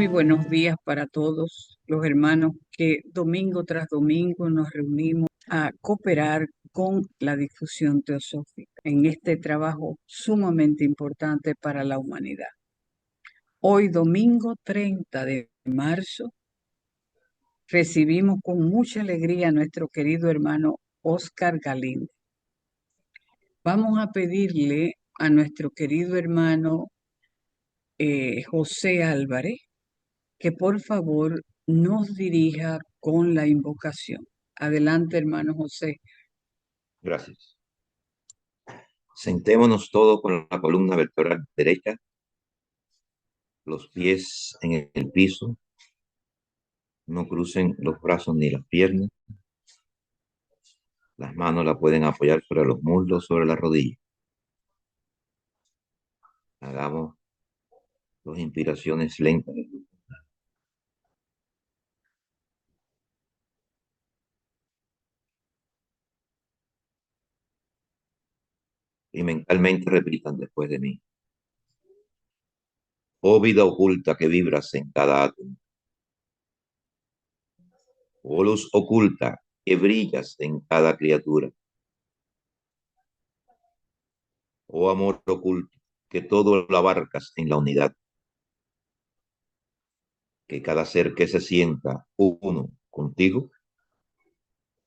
Muy buenos días para todos los hermanos que domingo tras domingo nos reunimos a cooperar con la difusión teosófica en este trabajo sumamente importante para la humanidad. Hoy, domingo 30 de marzo, recibimos con mucha alegría a nuestro querido hermano Oscar Galíndez. Vamos a pedirle a nuestro querido hermano José Álvarez que por favor nos dirija con la invocación. Adelante, hermano José. Gracias. Sentémonos todos con la columna vertebral derecha, los pies en el piso, no crucen los brazos ni las piernas, las manos las pueden apoyar sobre los muslos, sobre las rodillas. Hagamos dos inspiraciones lentas y mentalmente repitan después de mí. Oh vida oculta que vibras en cada átomo. Oh luz oculta que brillas en cada criatura. Oh amor oculto que todo lo abarcas en la unidad. Que cada ser que se sienta uno contigo,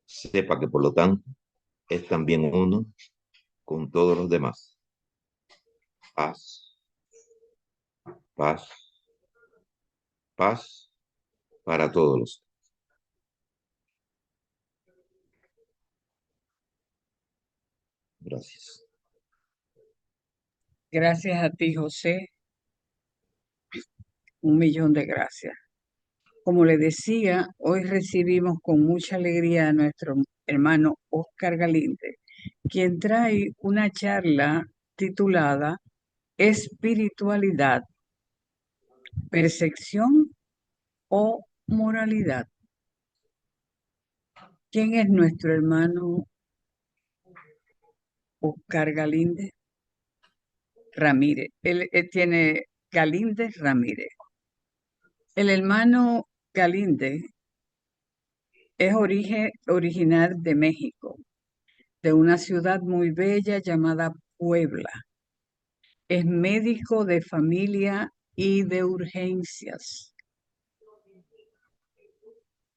sepa que por lo tanto es también uno con todos los demás. Paz, paz, paz para todos. Gracias. Gracias a ti, José. Un millón de gracias. Como le decía, hoy recibimos con mucha alegría a nuestro hermano Oscar Galíndez, quien trae una charla titulada Espiritualidad, Percepción o Moralidad. ¿Quién es nuestro hermano Oscar Galíndez? Ramírez. Él tiene Galíndez Ramírez. El hermano Galíndez es original de México, de una ciudad muy bella llamada Puebla. Es médico de familia y de urgencias.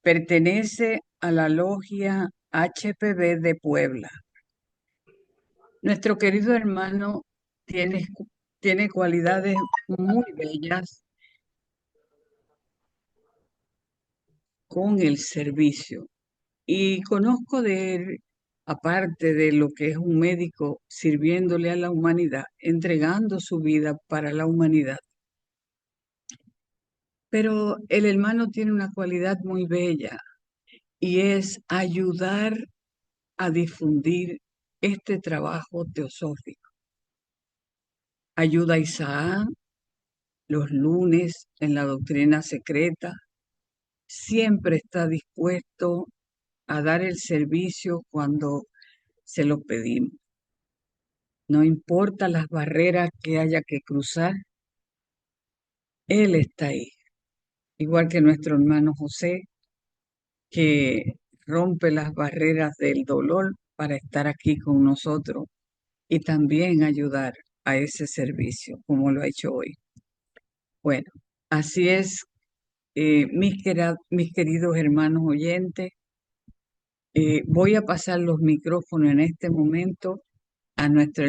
Pertenece a la logia HPB de Puebla. Nuestro querido hermano tiene cualidades muy bellas con el servicio. Y conozco de él, aparte de lo que es un médico sirviéndole a la humanidad, entregando su vida para la humanidad. Pero el hermano tiene una cualidad muy bella y es ayudar a difundir este trabajo teosófico. Ayuda a Isaac los lunes en la doctrina secreta. Siempre está dispuesto a dar el servicio cuando se lo pedimos. No importa las barreras que haya que cruzar, Él está ahí. Igual que nuestro hermano José, que rompe las barreras del dolor para estar aquí con nosotros y también ayudar a ese servicio, como lo ha hecho hoy. Bueno, así es, mis queridos hermanos oyentes, voy a pasar los micrófonos en este momento a nuestro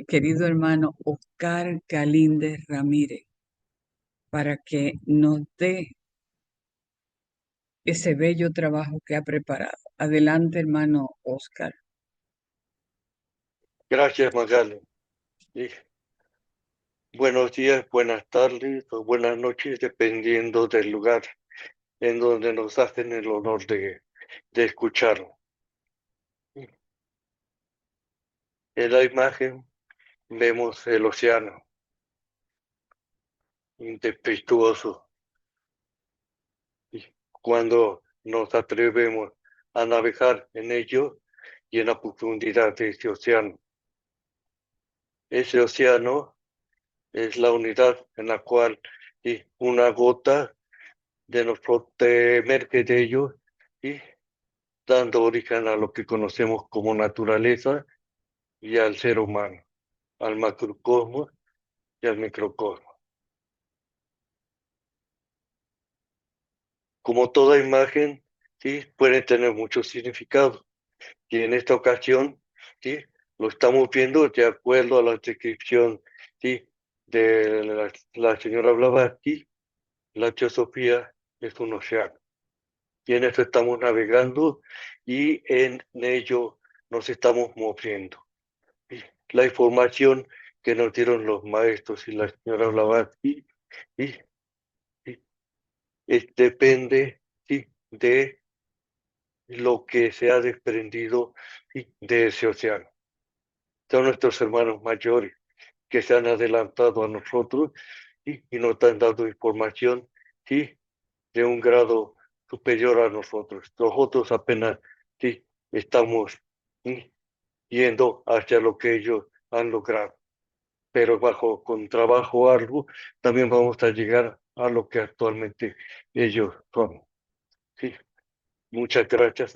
querido hermano Oscar Galíndez Ramírez para que nos dé ese bello trabajo que ha preparado. Adelante, hermano Oscar. Gracias, Magali. Y buenos días, buenas tardes o buenas noches, dependiendo del lugar en donde nos hacen el honor de escuchar. En la imagen vemos el océano impetuoso. Y cuando nos atrevemos a navegar en ello y en la profundidad de ese océano es la unidad en la cual ¿sí? Una gota de nosotros emerge de ellos, ¿sí? Dando origen a lo que conocemos como naturaleza y al ser humano, al macrocosmos y al microcosmos. Como toda imagen, ¿sí? Puede tener muchos significados. Y en esta ocasión, ¿sí? Lo estamos viendo de acuerdo a la descripción, ¿sí? De la señora Blavatsky. La teosofía es un océano. Y en eso estamos navegando y en ello nos estamos moviendo. ¿Sí? La información que nos dieron los maestros y la señora Blavatsky, ¿sí? ¿Sí? Depende, ¿sí? De lo que se ha desprendido, ¿sí? De ese océano. Son nuestros hermanos mayores que se han adelantado a nosotros, ¿sí? Y nos han dado información, ¿sí? De un grado superior a nosotros. Nosotros apenas, ¿sí? Estamos, ¿sí? Yendo hacia lo que ellos han logrado. Pero con trabajo arduo también vamos a llegar a lo que actualmente ellos son. ¿Sí? Muchas gracias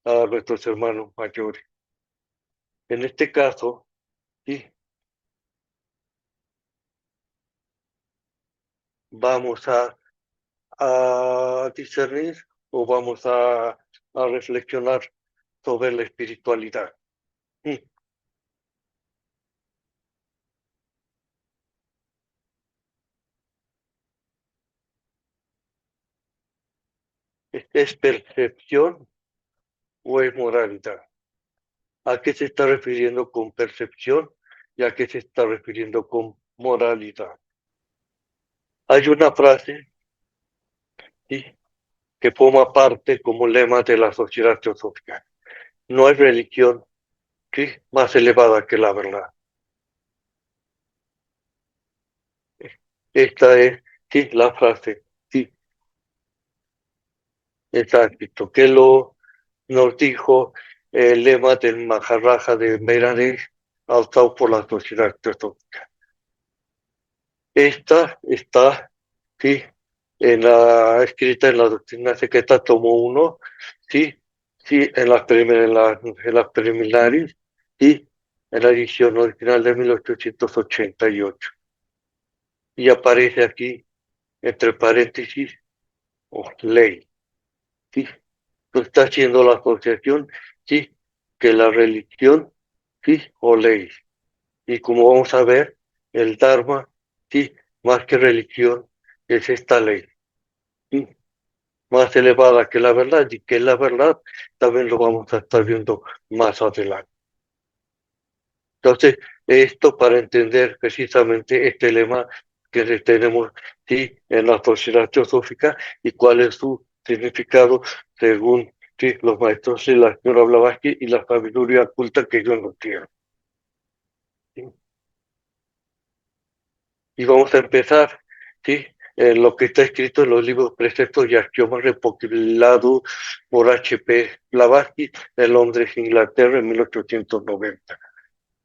a nuestros hermanos mayores. En este caso, ¿sí? Vamos a discernir o vamos a reflexionar sobre la espiritualidad. ¿Es percepción o es moralidad? ¿A qué se está refiriendo con percepción y a qué se está refiriendo con moralidad? Hay una frase, ¿sí? Que forma parte como lema de la sociedad teosófica. No hay religión, ¿sí? Más elevada que la verdad. Esta es, sí, la frase, sí, exacto, que nos dijo el lema del Maharaja de Beradesh, adoptado por la sociedad teosófica. Esta está, sí, escrita en la doctrina secreta, tomo 1, sí, sí, en las preliminares, sí, en la edición original de 1888. Y aparece aquí, entre paréntesis, ley, sí. Está haciendo la asociación, sí, que la religión, sí, o ley. Y como vamos a ver, el Dharma, sí, más que religión, es esta ley, ¿sí? Más elevada que la verdad, y que la verdad también lo vamos a estar viendo más adelante. Entonces, esto para entender precisamente este lema que tenemos, sí, en la sociedad teosófica y cuál es su significado según, sí, los maestros y la señora Blavatsky y la sabiduría culta que ellos nos tienen. ¿Sí? Y vamos a empezar, ¿sí? En lo que está escrito en los libros Preceptos y Axiomas recopilados por H.P. Blavatsky en Londres, Inglaterra, en 1890.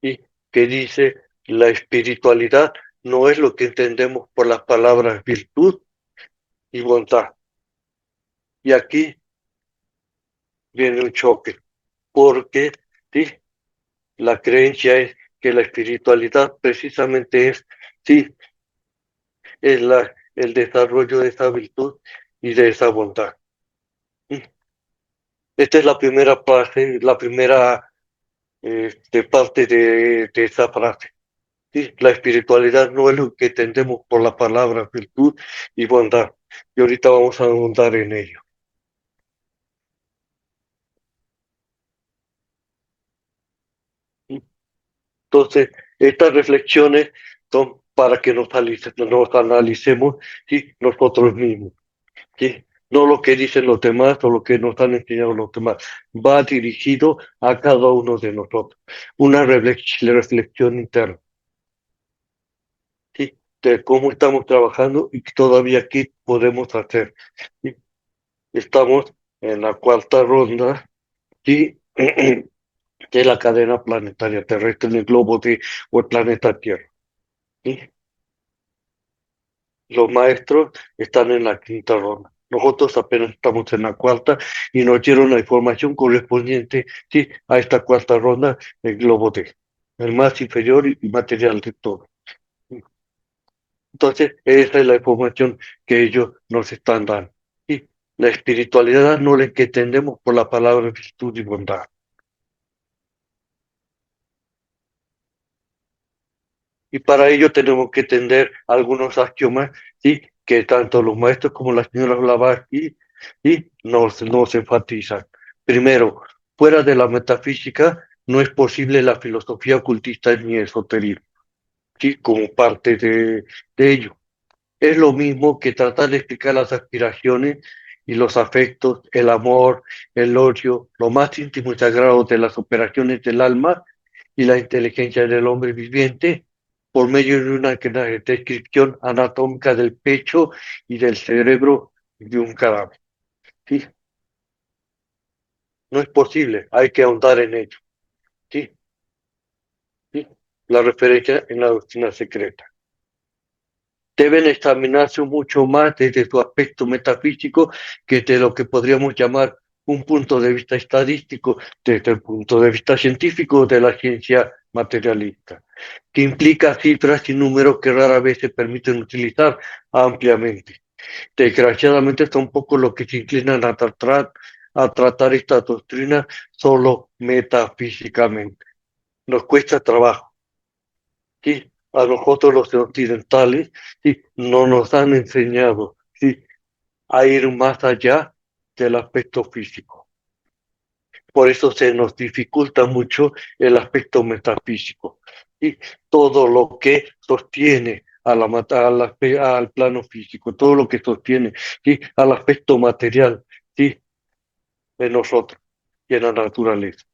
Y que dice, la espiritualidad no es lo que entendemos por las palabras virtud y bondad. Y aquí viene un choque, porque ¿sí? La creencia es que la espiritualidad precisamente es, sí, es el desarrollo de esa virtud y de esa bondad. Esta es la primera parte, la primera parte de esa frase. Sí, la espiritualidad no es lo que entendemos por la palabra virtud y bondad. Y ahorita vamos a ahondar en ello. Entonces, estas reflexiones son para que nos analicemos, ¿sí? Nosotros mismos. ¿Sí? No lo que dicen los demás o lo que nos han enseñado los demás. Va dirigido a cada uno de nosotros. Una reflexión interna. ¿Sí? De cómo estamos trabajando y todavía qué podemos hacer. ¿Sí? Estamos en la cuarta ronda, ¿sí? De la cadena planetaria terrestre en el globo o el planeta Tierra. ¿Sí? Los maestros están en la quinta ronda. Nosotros apenas estamos en la cuarta y nos dieron la información correspondiente, sí, a esta cuarta ronda, el globo D, el más inferior y material de todo. Entonces, esa es la información que ellos nos están dando. Y la espiritualidad no la que entendemos por la palabra virtud y bondad. Y para ello tenemos que entender algunos axiomas, ¿sí? Que tanto los maestros como la señora Blavatsky, ¿sí? Nos enfatizan. Primero, fuera de la metafísica no es posible la filosofía ocultista ni esoterismo, ¿sí? Como parte de ello. Es lo mismo que tratar de explicar las aspiraciones y los afectos, el amor, el odio, lo más íntimo y sagrado de las operaciones del alma y la inteligencia del hombre viviente por medio de una descripción anatómica del pecho y del cerebro de un cadáver. ¿Sí? No es posible, hay que ahondar en ello. ¿Sí? ¿Sí? La referencia en la doctrina secreta. Deben examinarse mucho más desde su aspecto metafísico que de lo que podríamos llamar un punto de vista estadístico, desde el punto de vista científico de la ciencia materialista, que implica cifras y números que rara vez se permiten utilizar ampliamente. Desgraciadamente son pocos los que se inclinan a tratar esta doctrina solo metafísicamente. Nos cuesta trabajo. ¿Sí? A nosotros los occidentales, ¿sí? No nos han enseñado, ¿sí? A ir más allá del aspecto físico. Por eso se nos dificulta mucho el aspecto metafísico. ¿Sí? Todo lo que sostiene al plano físico, todo lo que sostiene, ¿sí? Al aspecto material, ¿sí? De nosotros y en la naturaleza.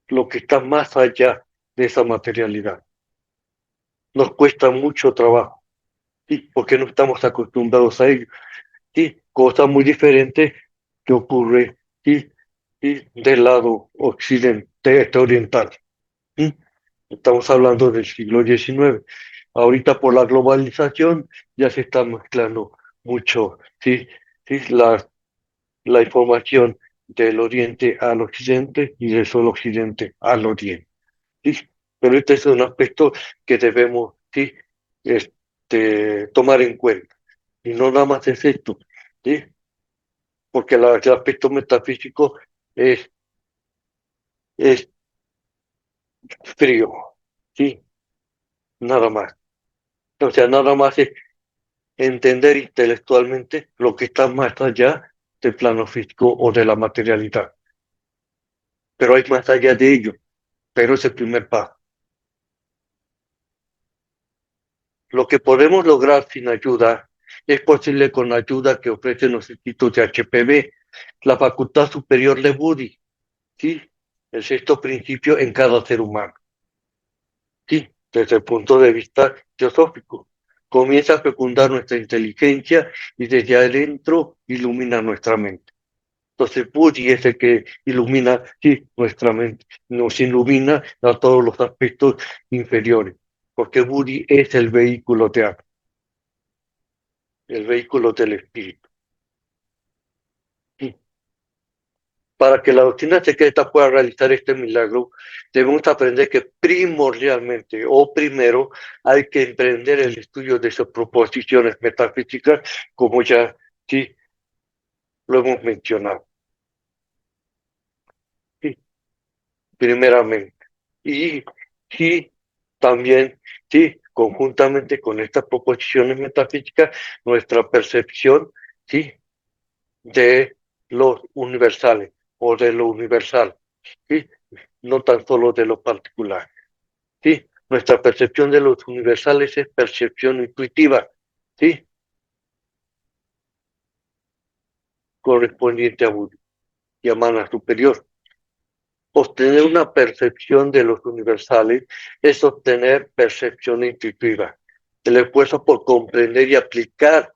Lo que está más allá de esa materialidad. Nos cuesta mucho trabajo. ¿Sí? Porque no estamos acostumbrados a ello. ¿Sí? Cosa muy diferente que ocurre, ¿sí? ¿Sí? Del lado occidente, oriental. ¿Sí? Estamos hablando del siglo XIX. Ahorita por la globalización ya se está mezclando mucho, ¿sí? ¿Sí? La información del oriente al occidente y del sol occidente al oriente. ¿Sí? Pero este es un aspecto que debemos, ¿sí? Tomar en cuenta. Y no nada más es esto, ¿sí? Porque el aspecto metafísico es, es frío, ¿sí? Nada más. O sea, nada más es entender intelectualmente lo que está más allá del plano físico o de la materialidad. Pero hay más allá de ello, pero es el primer paso. Lo que podemos lograr sin ayuda es posible con la ayuda que ofrecen los institutos de HPV, la facultad superior de Budi, ¿sí? El sexto principio en cada ser humano. Sí, desde el punto de vista teosófico. Comienza a fecundar nuestra inteligencia y desde adentro ilumina nuestra mente. Entonces, Budi es el que ilumina, sí, nuestra mente, nos ilumina a todos los aspectos inferiores, porque Budi es el vehículo de alma, el vehículo del espíritu. Sí. Para que la doctrina secreta pueda realizar este milagro, debemos aprender que primordialmente o primero hay que emprender el estudio de sus proposiciones metafísicas, como ya sí lo hemos mencionado. Sí, primeramente. Y sí, también, sí, conjuntamente con estas proposiciones metafísicas, nuestra percepción, sí, de los universales o de lo universal, sí, no tan solo de lo particular. ¿Sí? Nuestra percepción de los universales es percepción intuitiva, ¿sí? Correspondiente a Buda y a mana superior. Obtener una percepción de los universales es obtener percepción intuitiva. El esfuerzo por comprender y aplicar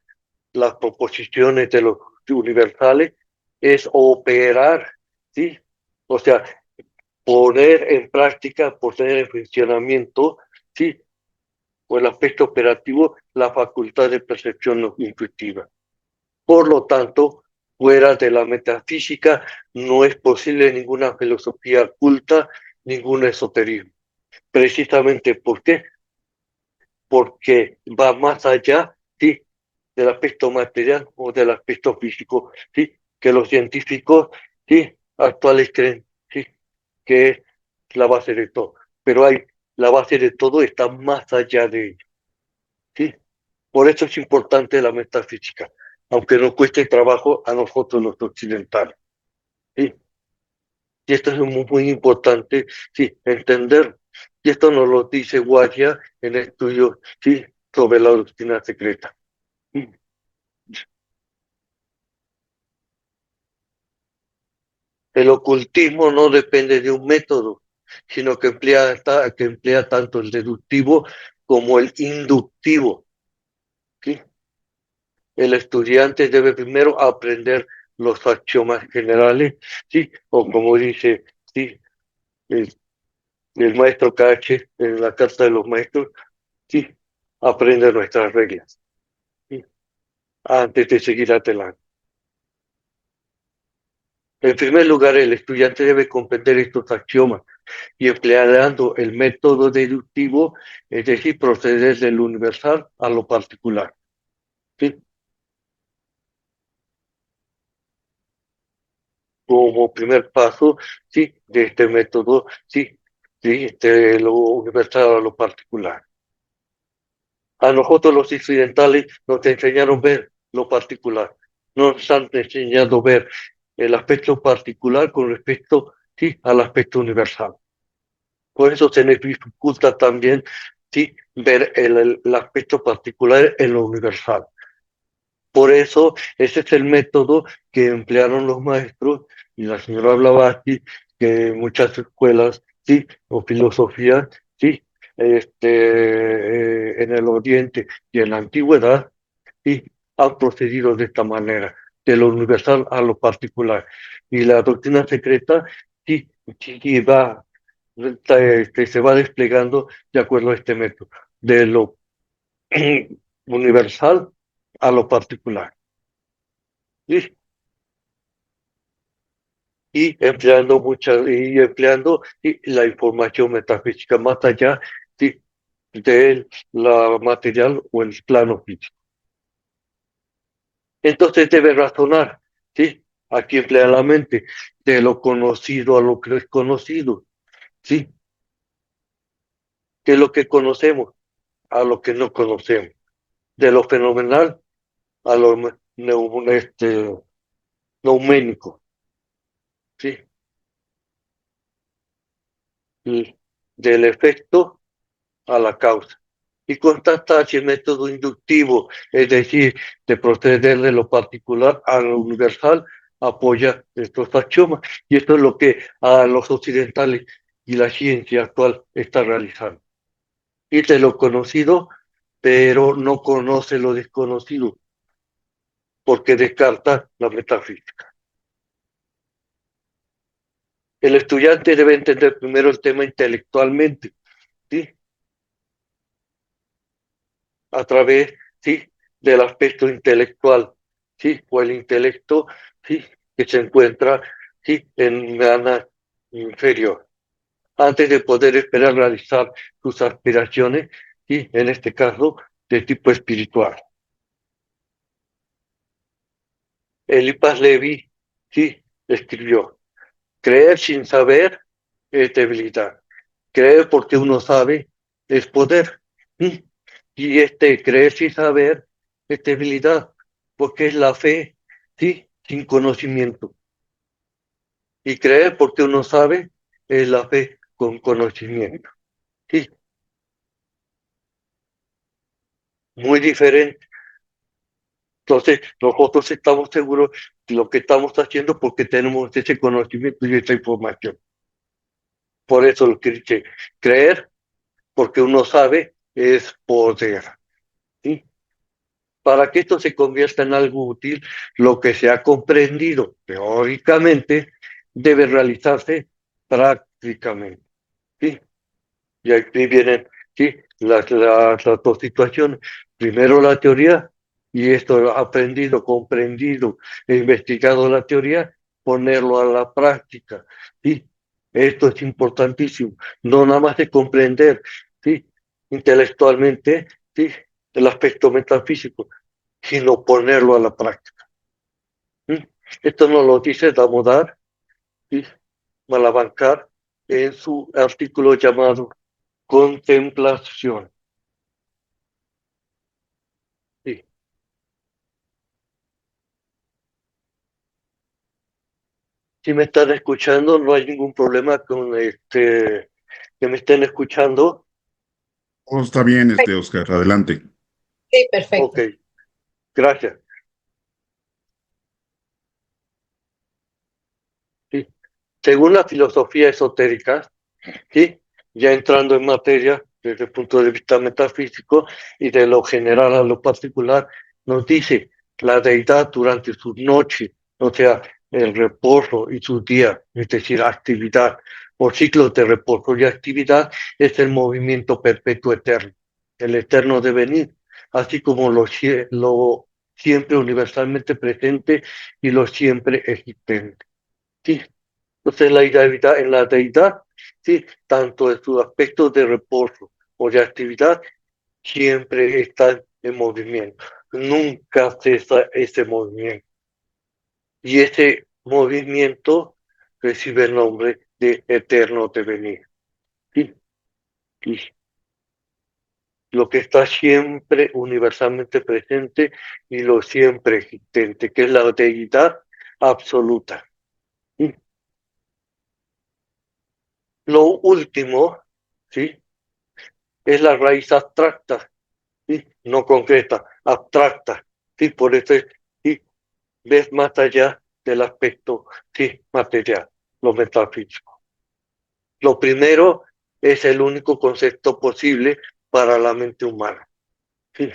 las proposiciones de los universales es operar, ¿sí? O sea, poner en práctica, poner en funcionamiento, ¿sí? o el aspecto operativo, la facultad de percepción no intuitiva. Por lo tanto, fuera de la metafísica no es posible ninguna filosofía oculta, ningún esoterismo. Precisamente, ¿por qué? Porque va más allá, ¿sí?, del aspecto material o del aspecto físico, ¿sí?, que los científicos, ¿sí?, actuales creen, ¿sí?, que es la base de todo. Pero la base de todo está más allá de ello, ¿sí? Por eso es importante la metafísica, aunque nos cueste trabajo a nosotros los occidentales, ¿sí? Y esto es muy importante, sí, entender. Y esto nos lo dice Guardia en el estudio, sí, sobre la doctrina secreta. El ocultismo no depende de un método, sino que emplea tanto el deductivo como el inductivo, ¿sí? El estudiante debe primero aprender los axiomas generales, ¿sí? O como dice, ¿sí?, el, el maestro Cache en la Carta de los Maestros, ¿sí?, aprende nuestras reglas, ¿sí?, antes de seguir adelante. En primer lugar, el estudiante debe comprender estos axiomas y empleando el método deductivo, es decir, proceder del universal a lo particular, ¿sí? Como primer paso, ¿sí?, de este método, ¿sí?, ¿sí?, de lo universal a lo particular. A nosotros los occidentales nos enseñaron a ver lo particular, nos han enseñado a ver el aspecto particular con respecto, ¿sí?, al aspecto universal. Por eso se nos dificulta también, ¿sí?, ver el aspecto particular en lo universal. Por eso ese es el método que emplearon los maestros, y la señora Blavatsky, que muchas escuelas, sí, o filosofías, sí, en el Oriente y en la Antigüedad, sí, han procedido de esta manera, de lo universal a lo particular. Y la doctrina secreta, sí, sí va, se va desplegando de acuerdo a este método, de lo universal a lo particular. ¿Sí? Y empleando la información metafísica más allá, ¿sí?, de la material o el plano físico. Entonces debe razonar, ¿sí? Aquí emplea la mente, de lo conocido a lo que es conocido, ¿sí? De lo que conocemos a lo que no conocemos, de lo fenomenal a lo neuménico, ¿sí? Y del efecto a la causa. Y constatar si el método inductivo, es decir, de proceder de lo particular a lo universal, apoya estos axiomas. Y esto es lo que a los occidentales y la ciencia actual está realizando. Y de lo conocido, pero no conoce lo desconocido, porque descarta la metafísica. El estudiante debe entender primero el tema intelectualmente, ¿sí?, a través, ¿sí?, del aspecto intelectual, ¿sí?, o el intelecto, ¿sí?, que se encuentra, ¿sí?, en gana inferior, antes de poder esperar realizar sus aspiraciones, ¿sí?, en este caso, de tipo espiritual. Eliphas Levi, ¿sí?, escribió: creer sin saber es debilidad. Creer porque uno sabe es poder. ¿Sí? Y creer sin saber es debilidad, porque es la fe, ¿sí?, sin conocimiento. Y creer porque uno sabe es la fe con conocimiento. ¿Sí? Muy diferente. Entonces, nosotros estamos seguros de lo que estamos haciendo porque tenemos ese conocimiento y esa información. Por eso lo que dice, creer porque uno sabe es poder. ¿Sí? Para que esto se convierta en algo útil, lo que se ha comprendido teóricamente debe realizarse prácticamente, ¿sí? Y aquí vienen ¿sí? Las dos situaciones. Primero la teoría, y esto aprendido, comprendido e investigado la teoría, ponerlo a la práctica, ¿sí? Esto es importantísimo. No nada más de comprender, ¿sí? Intelectualmente, ¿sí? El aspecto metafísico, sino ponerlo a la práctica. ¿Sí? Esto nos lo dice Damodar, ¿sí? Malabankar en su artículo llamado Contemplación. Sí. Si me están escuchando, no hay ningún problema con que me estén escuchando. Todo está bien, Oscar, adelante. Sí, Ok, perfecto. gracias. Sí. Según la filosofía esotérica, ¿sí? Ya entrando en materia desde el punto de vista metafísico y de lo general a lo particular, nos dice la deidad durante su noche, o sea, el reposo y su día, es decir, actividad o ciclos de reposo y actividad, es el movimiento perpetuo eterno, el eterno devenir, así como lo siempre universalmente presente y lo siempre existente. Sí. Entonces en la deidad, sí, tanto en su aspecto de reposo o de actividad, siempre está en movimiento. Nunca cesa ese movimiento. Y ese movimiento recibe el nombre de eterno devenir. ¿Sí? Y lo que está siempre universalmente presente y lo siempre existente, que es la deidad absoluta. ¿Sí? Lo último, ¿sí? Es la raíz abstracta, ¿sí? No concreta, abstracta, ¿sí? Por eso ¿sí? Ves más allá del aspecto, ¿sí? Material, lo metafísico. Lo primero es el único concepto posible para la mente humana, ¿sí?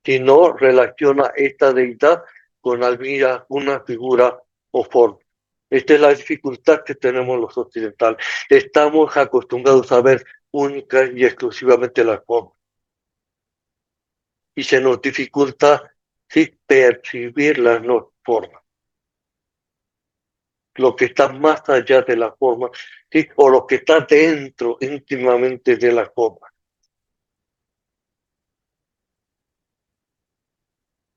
Si no relaciona esta deidad con alguna figura o forma. Esta es la dificultad que tenemos los occidentales. Estamos acostumbrados a ver única y exclusivamente la forma. Y se nos dificulta, ¿sí? Percibir las no formas, lo que está más allá de la forma, ¿sí? O lo que está dentro íntimamente de la forma.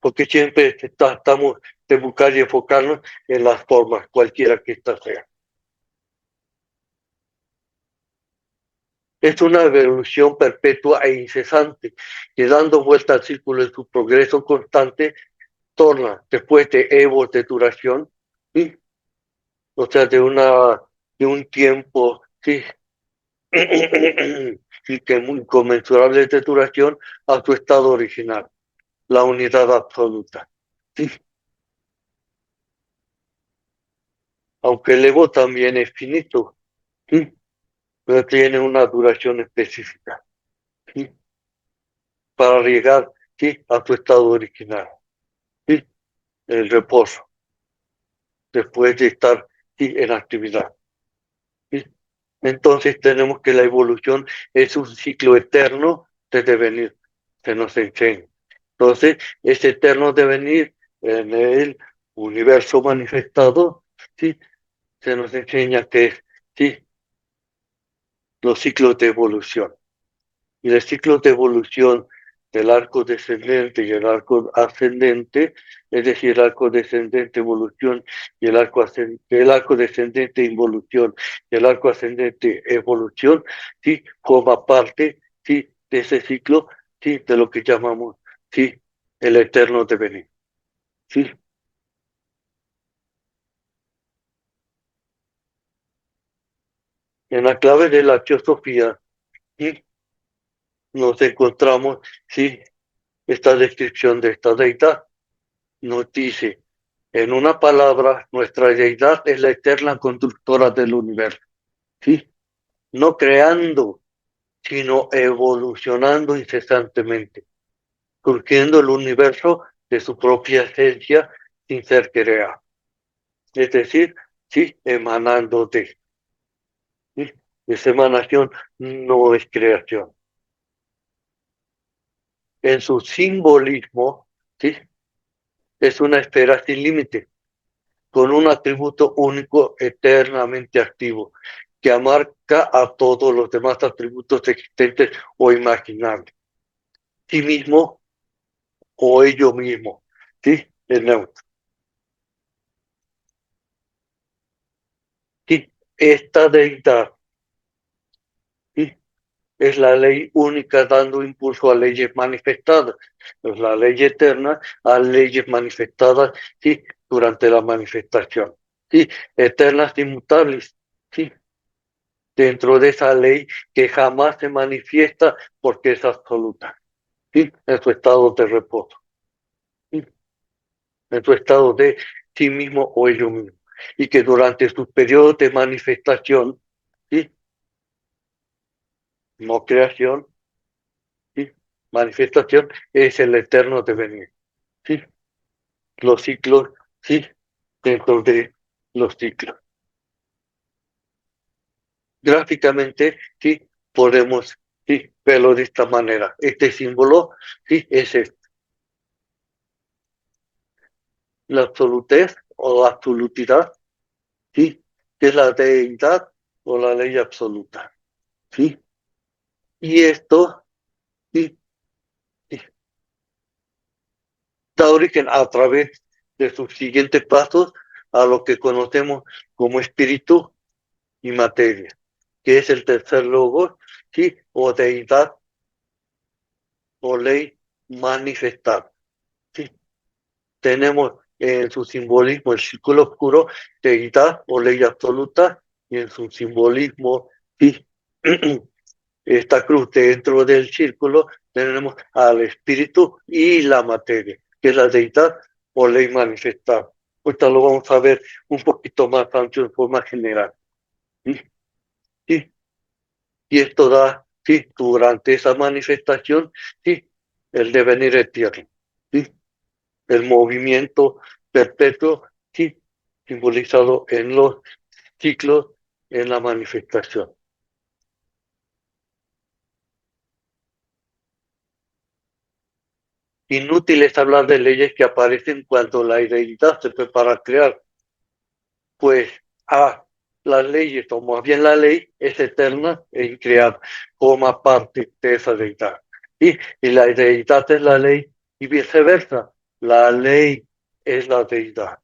Porque siempre estamos de buscar y enfocarnos en las formas, cualquiera que ésta sea. Es una evolución perpetua e incesante, que dando vuelta al círculo de su progreso constante, torna, después de evos de duración, ¿sí? O sea, de un tiempo, ¿sí? Y que muy inconmensurable de duración a su estado original, la unidad absoluta. ¿Sí? Aunque el ego también es finito, ¿sí? Pero tiene una duración específica, ¿sí? Para llegar, ¿sí? A su estado original, ¿sí? El reposo, después de estar, ¿sí? En actividad. ¿Sí? Entonces tenemos que la evolución es un ciclo eterno de devenir, se nos enseña. Entonces, ese eterno devenir en el universo manifestado, ¿sí? Se nos enseña que es, ¿sí? Los ciclos de evolución. Y el ciclo de evolución del arco descendente y el arco ascendente, es decir, el arco descendente evolución y el arco descendente involución y el arco ascendente evolución, sí, forma parte, sí, de ese ciclo, sí, de lo que llamamos, sí, el eterno devenir, sí. En la clave de la teosofía, sí, nos encontramos, sí, esta descripción de esta deidad. Nos dice, en una palabra, nuestra deidad es la eterna constructora del universo, ¿sí? No creando, sino evolucionando incesantemente, surgiendo el universo de su propia esencia sin ser creado. Es decir, sí, emanando de. ¿Sí? Esa emanación no es creación. En su simbolismo, ¿sí? Es una esfera sin límite, con un atributo único eternamente activo, que abarca a todos los demás atributos existentes o imaginables. Sí mismo o ello mismo, ¿sí? Es neutro. Sí, esta deidad, ¿sí? Es la ley única dando impulso a leyes manifestadas. Es la ley eterna a leyes manifestadas, ¿sí? Durante la manifestación. ¿Sí? Eternas, inmutables, ¿sí? Dentro de esa ley que jamás se manifiesta porque es absoluta, ¿sí? En su estado de reposo, ¿sí? En su estado de sí mismo o ello mismo. Y que durante su periodo de manifestación, ¿sí? No creación, ¿sí? Manifestación es el eterno devenir, ¿sí? Los ciclos, ¿sí? Dentro de los ciclos. Gráficamente, ¿sí? Podemos, ¿sí? Verlo de esta manera. Este símbolo, ¿sí? Es la absolutez o la absolutidad, ¿sí? Que es la deidad o la ley absoluta, ¿sí? Y esto, ¿sí? Sí, da origen a través de sus siguientes pasos a lo que conocemos como espíritu y materia, que es el tercer logos, ¿sí? O deidad o ley manifestada, ¿sí? Tenemos en su simbolismo el círculo oscuro, deidad o ley absoluta, y en su simbolismo, ¿sí? Esta cruz dentro del círculo tenemos al espíritu y la materia, que es la deidad o ley manifestada. Ahorita lo vamos a ver un poquito más amplio en forma general. ¿Sí? ¿Sí? Y esto da, ¿sí? Durante esa manifestación, ¿sí? El devenir eterno, ¿sí? El movimiento perpetuo, ¿sí? Simbolizado en los ciclos, en la manifestación. Inútil es hablar de leyes que aparecen cuando la deidad se prepara a crear, pues las leyes, o más bien la ley, es eterna e increada, forma parte de esa deidad. Y la deidad es la ley y viceversa, la ley es la deidad.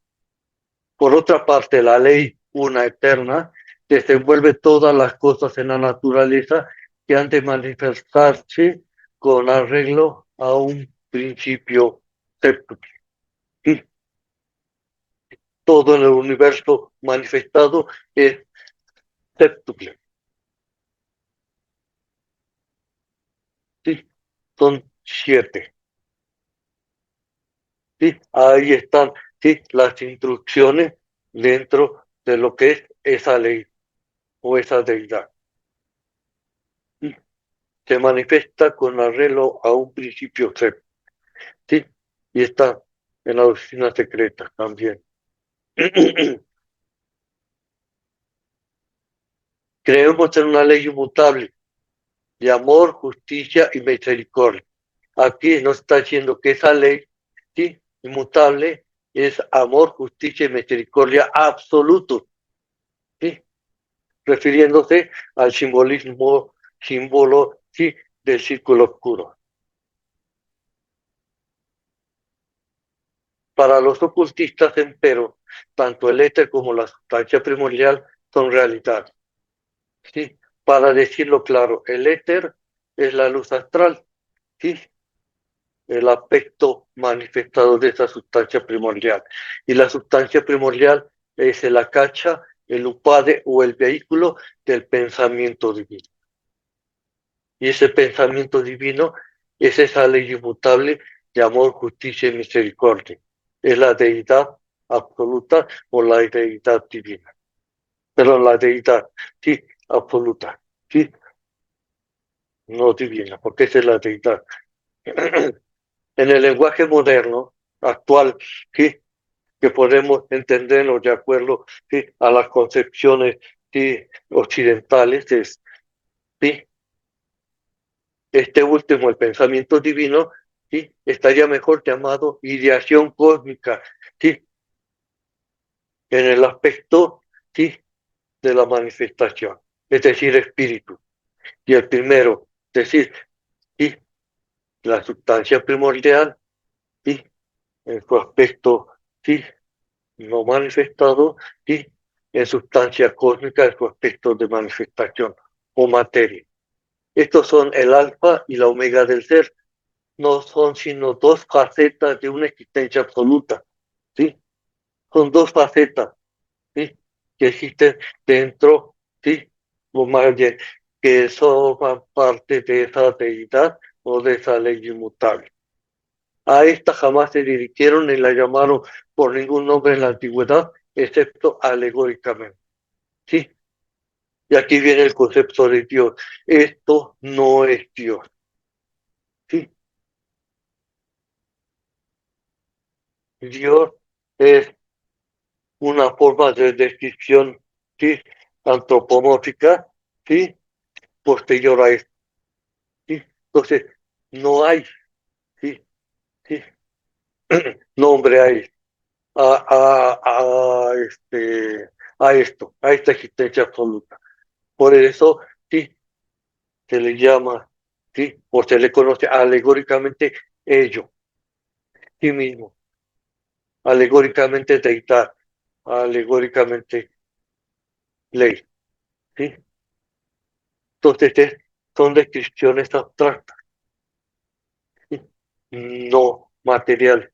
Por otra parte, la ley, una eterna, desenvuelve todas las cosas en la naturaleza que han de manifestarse con arreglo a un principio séptuple. ¿Sí? Todo en el universo manifestado es séptuple. ¿Sí? Son 7. ¿Sí? Ahí están, ¿sí? Las instrucciones dentro de lo que es esa ley o esa deidad. ¿Sí? Se manifiesta con arreglo a un principio séptuple. ¿Sí? Y está en la oficina secreta también. Creemos en una ley inmutable de amor, justicia y misericordia. Aquí nos está diciendo que esa ley, ¿sí? Inmutable, es amor, justicia y misericordia absoluto, ¿sí? Refiriéndose al símbolo, ¿sí? Del círculo oscuro. Para los ocultistas, empero, tanto el éter como la sustancia primordial son realidad. ¿Sí? Para decirlo claro, el éter es la luz astral, ¿sí? El aspecto manifestado de esa sustancia primordial. Y la sustancia primordial es el acacha, el upade o el vehículo del pensamiento divino. Y ese pensamiento divino es esa ley inmutable de amor, justicia y misericordia. Es la deidad absoluta o la deidad divina. Pero la deidad, sí, absoluta, sí, no divina, porque esa es la deidad. En el lenguaje moderno, actual, ¿sí? Que podemos entenderlo de acuerdo, ¿sí? A las concepciones ¿sí? Occidentales es, ¿sí? Este último, el pensamiento divino, ¿sí? Estaría mejor llamado ideación cósmica, ¿sí? En el aspecto, ¿sí? De la manifestación, es decir, espíritu. Y el primero, es decir, ¿sí? La sustancia primordial, ¿sí? En su aspecto, ¿sí? No manifestado, ¿sí? En sustancia cósmica, en su aspecto de manifestación o materia. Estos son el alfa y la omega del ser. No son sino dos facetas de una existencia absoluta, ¿sí? Son dos facetas, ¿sí? Que existen dentro, ¿sí? O más bien, que son parte de esa deidad o de esa ley inmutable. A esta jamás se dirigieron ni la llamaron por ningún nombre en la antigüedad, excepto alegóricamente, ¿sí? Y aquí viene el concepto de Dios. Esto no es Dios, ¿sí? Dios es una forma de descripción, ¿sí? Antropomórfica, ¿sí? Posterior a esto, ¿sí? Entonces, no hay, ¿sí? ¿Sí? Nombre ahí a esto, a esta existencia absoluta. Por eso, ¿sí? Se le llama, ¿sí? O se le conoce alegóricamente ello, sí mismo, alegóricamente deidad, alegóricamente ley, ¿sí? Entonces, son descripciones abstractas, ¿sí? No materiales.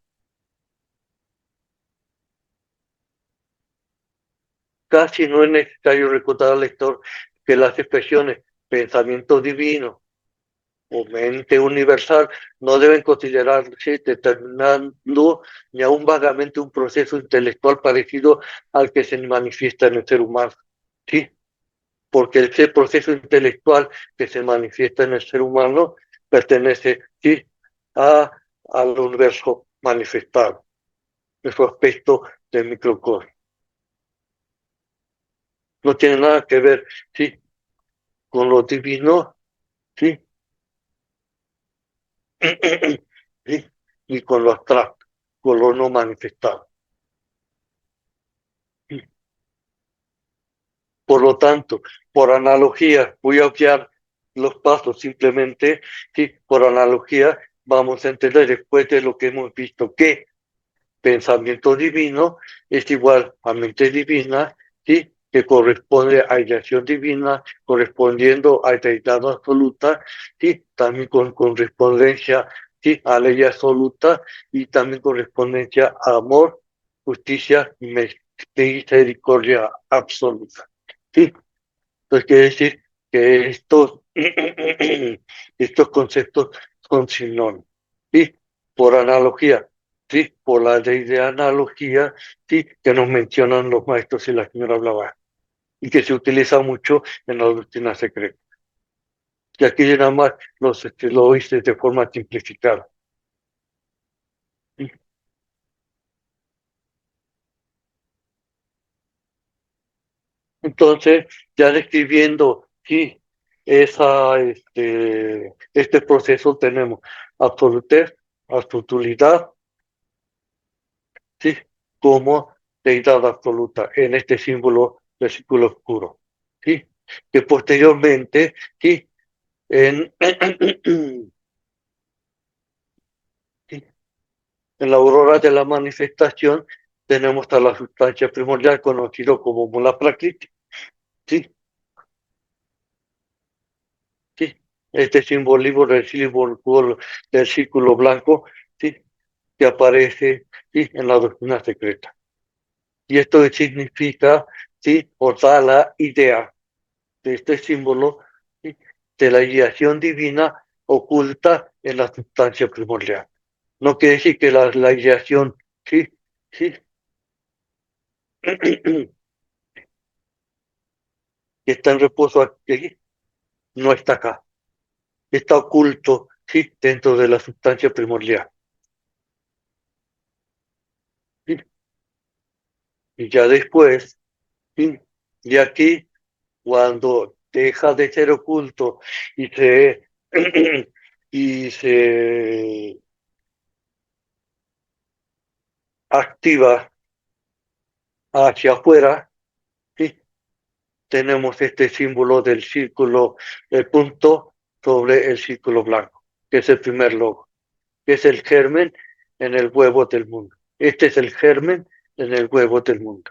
Casi no es necesario recordar al lector que las expresiones pensamiento divino o mente universal no deben considerarse determinando ni aun vagamente un proceso intelectual parecido al que se manifiesta en el ser humano, ¿sí? Porque ese proceso intelectual que se manifiesta en el ser humano pertenece, ¿sí? a, al universo manifestado, en su aspecto de microcosmos. No tiene nada que ver, ¿sí? Con lo divino, ¿sí? ¿Sí? Y con lo abstracto, con lo no manifestado. Por lo tanto, por analogía, voy a obviar los pasos simplemente, ¿sí? Por analogía, vamos a entender después de lo que hemos visto que pensamiento divino es igual a mente divina, ¿sí? Que corresponde a ideación divina, correspondiendo a deidad absoluta, ¿sí? También con correspondencia, ¿sí? A ley absoluta y también correspondencia a amor, justicia y misericordia absoluta, ¿sí? Entonces quiere decir que estos conceptos son sinónimos, ¿sí? Por analogía, ¿sí? Por la ley de analogía, ¿sí? Que nos mencionan los maestros y la señora Blavatsky, y que se utiliza mucho en la doctrina secreta. Y aquí nada más lo hice de forma simplificada. ¿Sí? Entonces, ya describiendo, sí, este proceso tenemos absolutez, absolutidad, sí, como deidad absoluta en este símbolo del círculo oscuro, sí, que posteriormente, sí, en, sí, en la aurora de la manifestación tenemos a la sustancia primordial conocido como mula prakriti, sí, sí, este simbolismo del círculo blanco, sí, que aparece, sí, en la doctrina secreta. Y esto significa, sí, o da la idea de este símbolo, ¿sí? De la ideación divina oculta en la sustancia primordial. No quiere decir que la ideación, sí, sí, que está en reposo aquí, no está acá, está oculto, sí, dentro de la sustancia primordial. ¿Sí? Y ya después, ¿sí? Y aquí cuando deja de ser oculto y se, y se activa hacia afuera, ¿sí? Tenemos este símbolo del círculo, el punto sobre el círculo blanco, que es el primer logo, que es el germen en el huevo del mundo. Este es el germen en el huevo del mundo.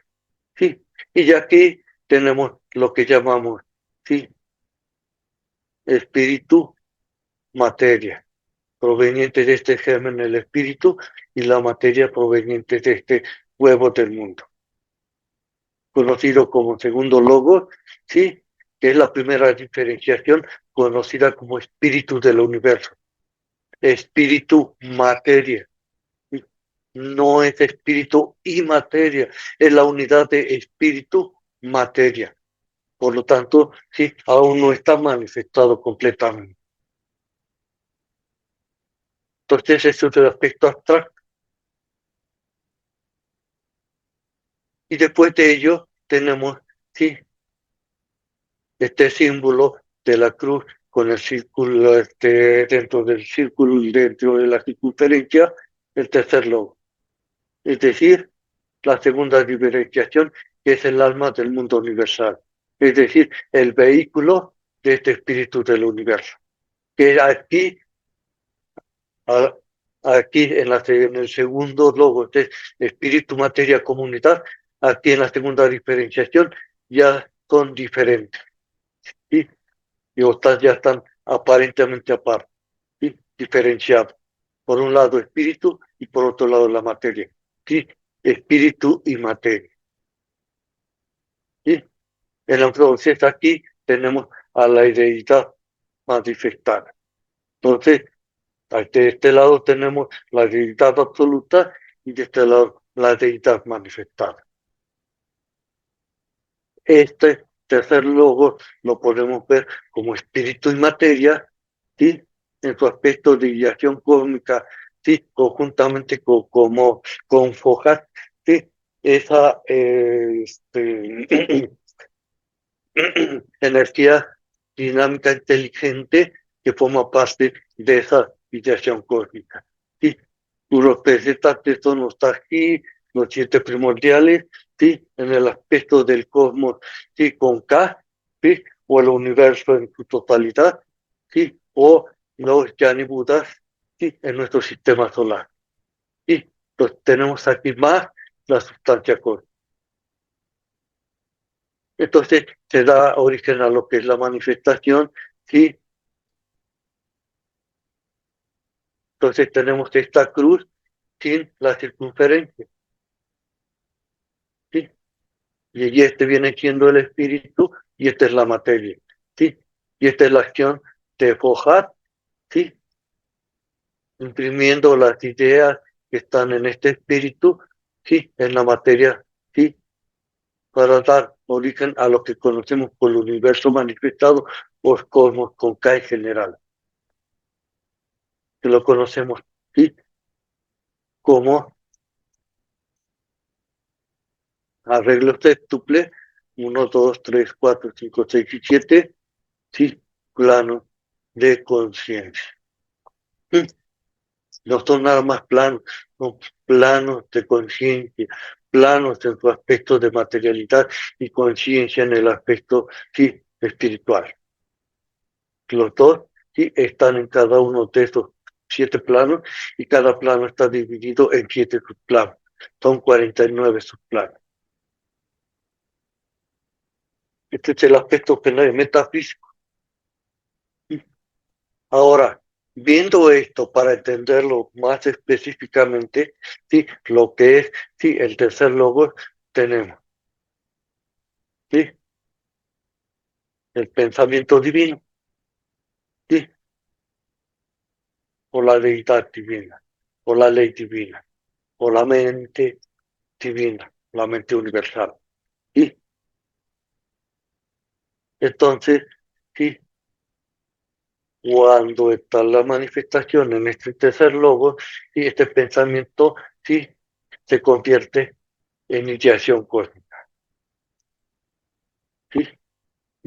¿Sí? Y aquí tenemos lo que llamamos, ¿sí? Espíritu, materia, proveniente de este germen, el espíritu, y la materia proveniente de este huevo del mundo, conocido como segundo logo, ¿sí? Que es la primera diferenciación, conocida como espíritu del universo. Espíritu, materia. ¿Sí? No es espíritu y materia, es la unidad de espíritu, materia. Por lo tanto, sí, aún no está manifestado completamente. Entonces, eso es el aspecto abstracto. Y después de ello, tenemos, sí, este símbolo de la cruz con el círculo, dentro del círculo y dentro de la circunferencia, el tercer logo. Es decir, la segunda diferenciación, que es el alma del mundo universal. Es decir, el vehículo de este espíritu del universo. Que aquí, aquí en el segundo logo, este espíritu, materia, comunidad, aquí en la segunda diferenciación ya son diferentes. ¿Sí? Y ya están aparentemente aparte, ¿sí? Diferenciados. Por un lado espíritu y por otro lado la materia. ¿Sí? Espíritu y materia. ¿Sí? Entonces aquí tenemos a la deidad manifestada. Entonces, de este lado tenemos la deidad absoluta y de este lado la deidad manifestada. Este tercer logo lo podemos ver como espíritu y materia, ¿sí? En su aspecto de ideación cósmica, ¿sí? Conjuntamente con Fohat, ¿sí? Esa energía dinámica inteligente que forma parte de esa ideación cósmica. ¿Sí? Tú lo presentaste, esto no está aquí, los siete primordiales, ¿sí? En el aspecto del cosmos, ¿sí? Con K, ¿sí? O el universo en su totalidad, ¿sí? O los Yani Budas, ¿sí? En nuestro sistema solar. ¿Sí? Entonces tenemos aquí más la sustancia cósmica. Entonces se da origen a lo que es la manifestación, ¿sí? Entonces tenemos esta cruz sin la circunferencia, ¿sí? Y este viene siendo el espíritu y esta es la materia, ¿sí? Y esta es la acción de Fohat, ¿sí? Imprimiendo las ideas que están en este espíritu, ¿sí? En la materia, ¿sí? Para dar origen a lo que conocemos por el universo manifestado por cosmos con K en general, que lo conocemos, ¿sí? Como arreglo sextuple, 1, 2, 3, 4, 5, 6 y 7, sí, plano de conciencia. No son nada más planos, son planos de conciencia, planos en su aspecto de materialidad y conciencia en el aspecto, sí, espiritual. Los dos, sí, están en cada uno de estos 7 planos y cada plano está dividido en 7 subplanos. Son 49 subplanos. Este es el aspecto metafísico. Ahora, viendo esto para entenderlo más específicamente, sí, lo que es, sí, el tercer logo, tenemos, sí, el pensamiento divino, sí, o la deidad divina, o la ley divina, o la mente divina, la mente universal, sí. Entonces, sí, cuando está la manifestación en este tercer logo, sí, este pensamiento, sí, se convierte en ideación cósmica, sí.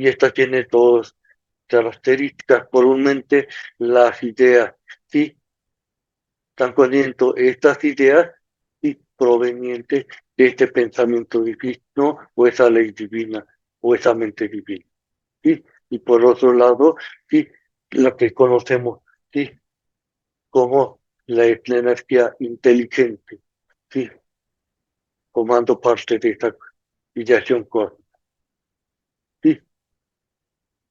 y esta tiene dos características. Por un mente, las ideas, ¿sí? Están conteniendo estas ideas y provenientes de este pensamiento divino o esa ley divina o esa mente divina. ¿Sí? Y por otro lado, ¿sí? Lo que conocemos, ¿sí? Como la energía inteligente, ¿sí? Formando parte de esta ideación cósmica. ¿Sí?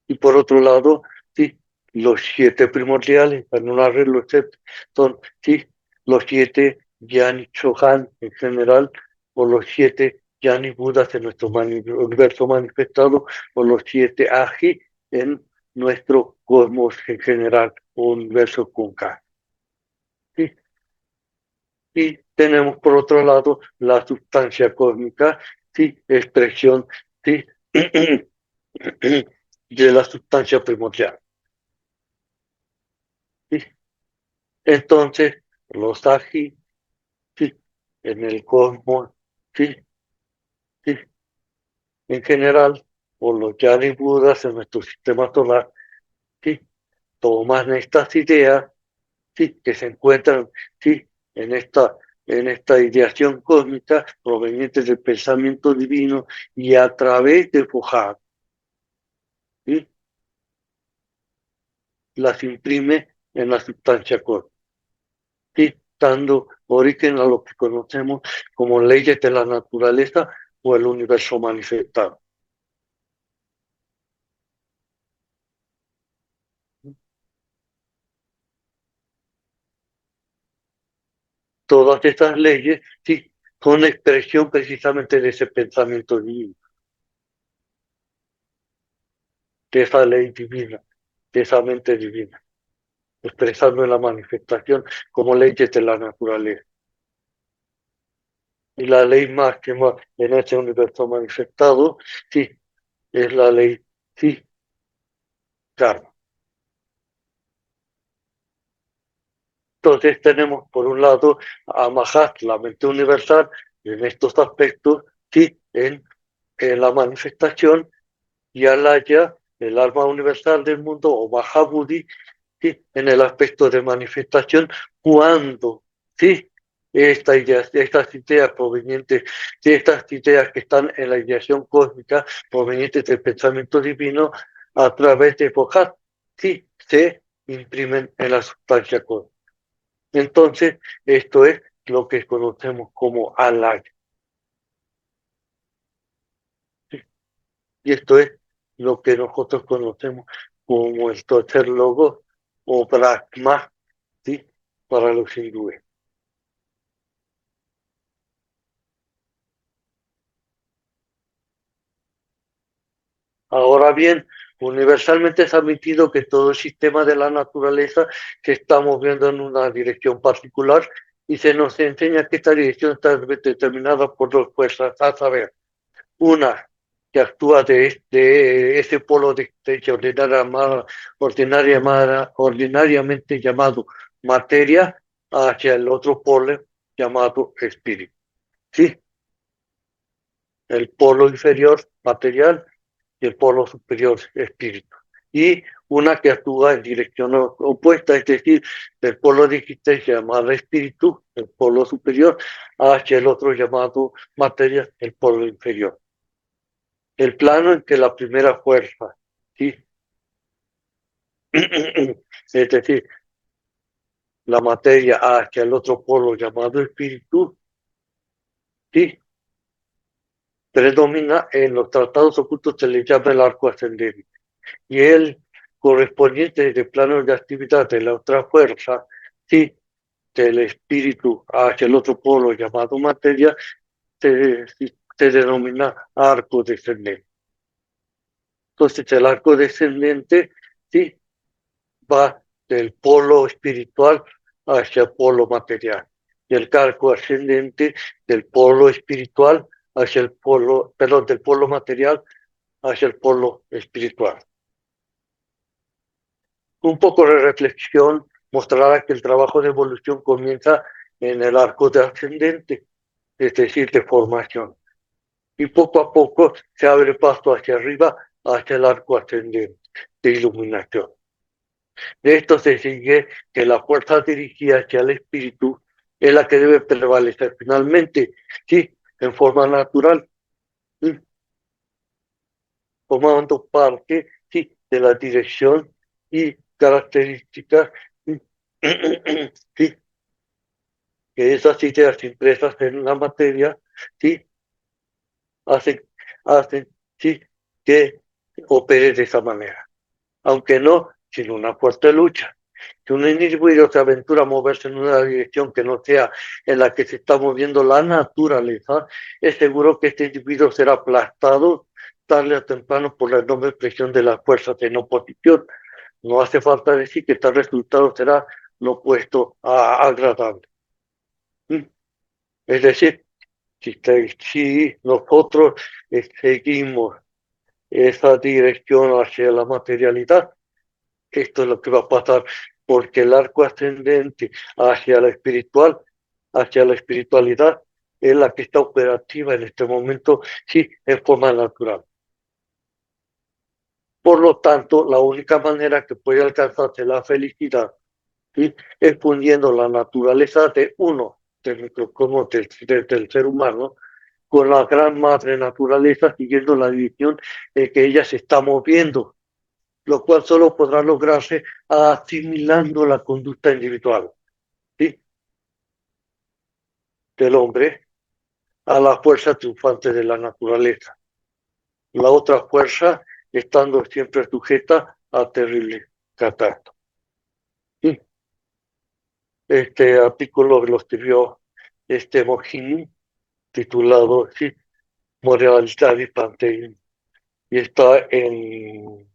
Y por otro lado, ¿sí? Los 7 primordiales, para no narrarlo, son, ¿sí? Los 7 Yani Chohan en general, o los 7 Yani Budas en nuestro universo manifestado, o los 7 Aji en nuestro cosmos en general, o universo con K. ¿Sí? Y tenemos por otro lado la sustancia cósmica, ¿sí? Expresión, ¿sí? de la sustancia primordial. ¿Sí? Entonces, los Aji, ¿sí? En el cosmos, ¿sí? ¿Sí? En general, o los Yani Budas en nuestro sistema solar, ¿sí? Toman estas ideas, ¿sí? Que se encuentran, ¿sí? en esta ideación cósmica proveniente del pensamiento divino y a través de Fujat, ¿sí? Las imprime en la sustancia cósmica, ¿sí? Dando origen a lo que conocemos como leyes de la naturaleza o el universo manifestado. Todas estas leyes, sí, son expresión precisamente de ese pensamiento divino, de esa ley divina, de esa mente divina, expresando en la manifestación como leyes de la naturaleza. Y la ley máxima en este universo manifestado, sí, es la ley, sí, karma. Entonces tenemos por un lado a Mahat, la mente universal, en estos aspectos, sí, en la manifestación, y Alaya, el alma universal del mundo, o Mahabudhi, ¿sí? En el aspecto de manifestación, cuando, ¿sí? Estas ideas provenientes, de estas ideas que están en la ideación cósmica, provenientes del pensamiento divino, a través de Bohat, ¿sí? Se imprimen en la sustancia cósmica. Entonces, esto es lo que conocemos como Alaya. ¿Sí? Y esto es lo que nosotros conocemos como el tercer logo o Brahma, ¿sí? Para los hindúes. Ahora bien, universalmente es admitido que todo el sistema de la naturaleza se está moviendo en una dirección particular y se nos enseña que esta dirección está determinada por dos fuerzas, a saber, una que actúa de ese polo de existencia ordinariamente llamado materia hacia el otro polo llamado espíritu. ¿Sí? El polo inferior material y el polo superior espíritu. Y una que actúa en dirección opuesta, es decir, del polo de existencia llamado espíritu, el polo superior, hacia el otro llamado materia, el polo inferior. El plano en que la primera fuerza, ¿sí? Es decir, la materia hacia el otro polo llamado espíritu, ¿sí? Predomina en los tratados ocultos, se le llama el arco ascendente. Y el correspondiente del plano de actividad de la otra fuerza, ¿sí? Del espíritu hacia el otro polo llamado materia, se denomina arco descendente. Entonces el arco descendente, ¿sí? Va del polo espiritual hacia el polo material. Y el arco ascendente del polo espiritual hacia el polo, perdón, del polo material hacia el polo espiritual. Un poco de reflexión mostrará que el trabajo de evolución comienza en el arco de ascendente, es decir, de formación. Y poco a poco se abre paso hacia arriba hacia el arco ascendente de iluminación. De esto se sigue que la fuerza dirigida hacia el espíritu es la que debe prevalecer finalmente, sí, en forma natural, ¿sí? Formando parte, sí, de la dirección y características, ¿sí? Sí, que esas ideas impresas en la materia, sí, hacen, hacen, sí, que opere de esa manera, aunque no sin una fuerte lucha. Si un individuo se aventura a moverse en una dirección que no sea en la que se está moviendo la naturaleza, es seguro que este individuo será aplastado tarde o temprano por la enorme presión de las fuerzas en oposición. No hace falta decir que tal resultado será lo opuesto a agradable. Es decir, si nosotros seguimos esa dirección hacia la materialidad, esto es lo que va a pasar, porque el arco ascendente hacia la espiritualidad, es la que está operativa en este momento, sí, en forma natural. Por lo tanto, la única manera que puede alcanzarse la felicidad, ¿sí?, es fundiendo la naturaleza de uno, del microcosmos del ser humano, con la gran madre naturaleza, siguiendo la dirección en que ella se está moviendo, lo cual solo podrá lograrse asimilando la conducta individual, ¿sí?, del hombre a la fuerza triunfante de la naturaleza. La otra fuerza estando siempre sujeta a terrible catástrofe. ¿Sí? Este artículo lo escribió Mohini, titulado, sí, Moralidad y Panteísmo, y está en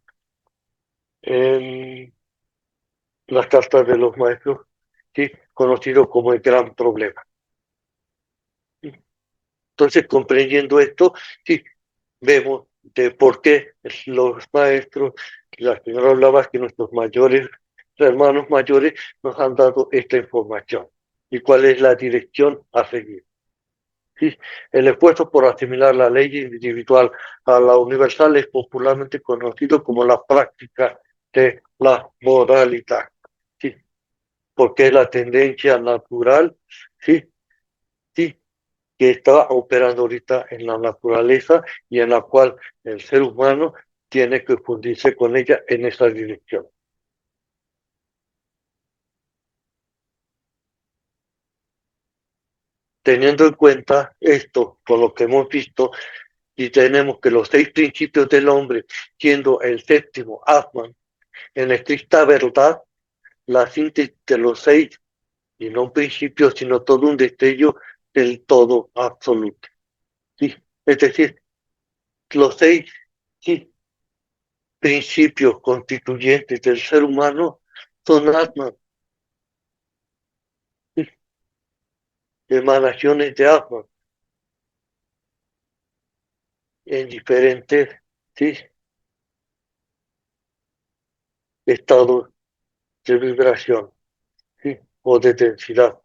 las cartas de los maestros, ¿sí?, conocido como el gran problema. Entonces, comprendiendo esto, sí, vemos de por qué los maestros, la señora hablaba que nuestros mayores, hermanos mayores, nos han dado esta información y cuál es la dirección a seguir. ¿Sí? El esfuerzo por asimilar la ley individual a la universal es popularmente conocido como la práctica de la moralidad, ¿sí?, porque es la tendencia natural, ¿sí?, ¿sí?, que está operando ahorita en la naturaleza y en la cual el ser humano tiene que fundirse con ella en esa dirección. Teniendo en cuenta esto, por lo que hemos visto, y tenemos que los 6 principios del hombre, siendo el séptimo Atman, en estricta verdad, la síntesis de los 6, y no un principio, sino todo un destello del todo absoluto. ¿Sí? Es decir, los 6, sí, principios constituyentes del ser humano son Atman, ¿sí?, emanaciones de Atman en diferentes, ¿sí?, estados de vibración, ¿sí?, o de densidad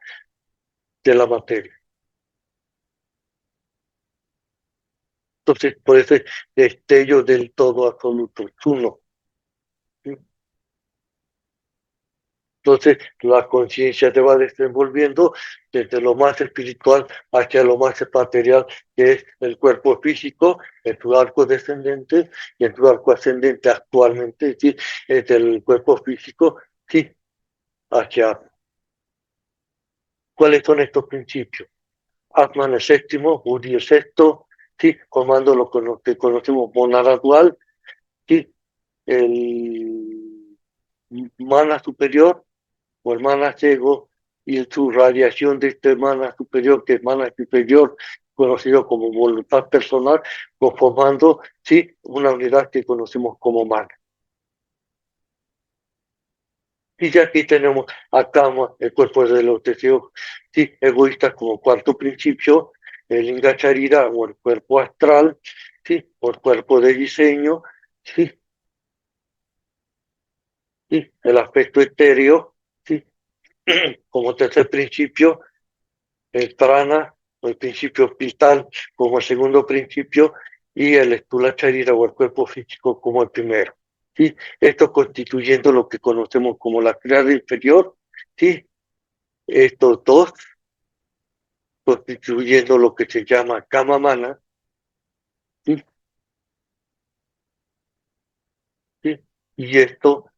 de la materia. Entonces, por ese destello del todo absoluto, es uno. ¿Sí? Entonces, la conciencia te va desenvolviendo desde lo más espiritual hacia lo más material, que es el cuerpo físico, en tu arco descendente, y en tu arco ascendente actualmente, ¿sí?, es del cuerpo físico, sí, hacia. ¿Cuáles son estos principios? Atman el séptimo, Budi el sexto, sí, formando lo que conocemos monada dual, sí, el mana superior o el mana ego y su radiación de este mana superior, que es mana superior, conocido como voluntad personal, conformando, sí, una unidad que conocemos como mana. Y ya aquí tenemos a Kama, el cuerpo de los deseos, sí, egoístas, como cuarto principio, el Ingacharira o el cuerpo astral, sí, o el cuerpo de diseño, sí, sí, el aspecto etéreo, sí, como tercer principio, el prana, o el principio vital, como segundo principio, y el estula charira o el cuerpo físico como el primero. ¿Sí? Esto constituyendo lo que conocemos como la triada inferior, ¿sí? Estos dos constituyendo lo que se llama kama mana, ¿sí? ¿Sí? Y esto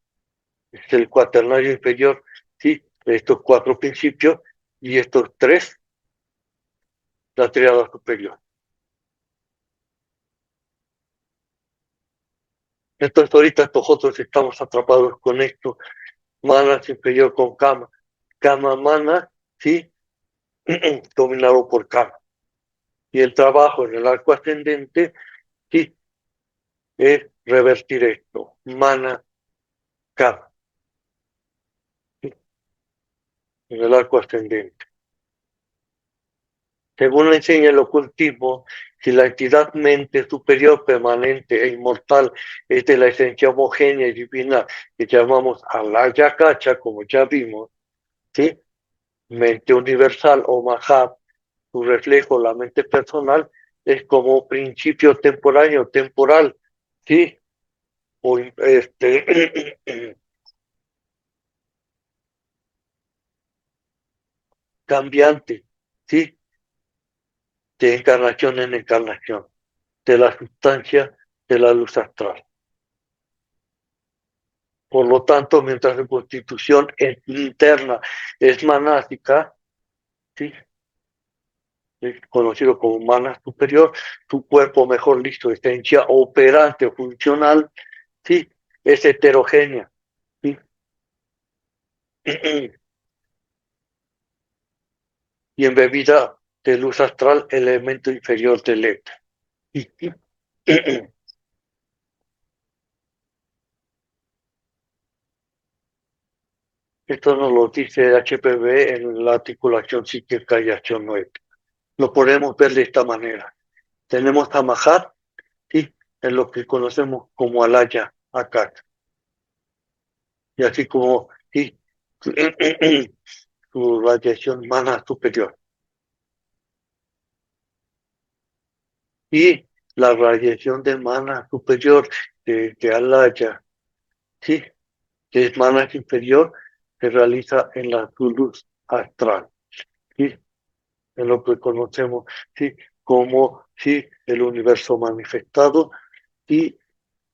es el cuaternario inferior, ¿sí? Estos cuatro principios y estos tres, la triada superior. Entonces ahorita nosotros estamos atrapados con esto, mana inferior con kama, kama mana, ¿sí? Dominado por kama. Y el trabajo en el arco ascendente, sí, es revertir esto, mana kama, ¿sí? En el arco ascendente. Según enseña el ocultismo, si la entidad mente superior, permanente e inmortal es de la esencia homogénea y divina que llamamos Alaya Kacha, como ya vimos, ¿sí? Mente universal o Mahab, su reflejo, la mente personal, es como principio temporal, ¿sí? O cambiante, ¿sí? De encarnación en encarnación, de la sustancia de la luz astral. Por lo tanto, mientras su constitución interna es manástica, ¿sí? Es conocido como mana superior, su cuerpo, mejor dicho, esencia operante o funcional, ¿sí? Es heterogénea, ¿sí? Y embebida de luz astral, elemento inferior del éter. Esto nos lo dice HPV en la articulación psíquica y acción 9. Lo podemos ver de esta manera. Tenemos a Mahat, ¿sí? En lo que conocemos como Alaya Akat. Y así como, ¿sí? Su radiación mana superior. Y la radiación de mana superior de Alaya, ¿sí? Que es mana inferior, se realiza en la luz astral, ¿sí? En lo que conocemos, ¿sí? Como, ¿sí? El universo manifestado y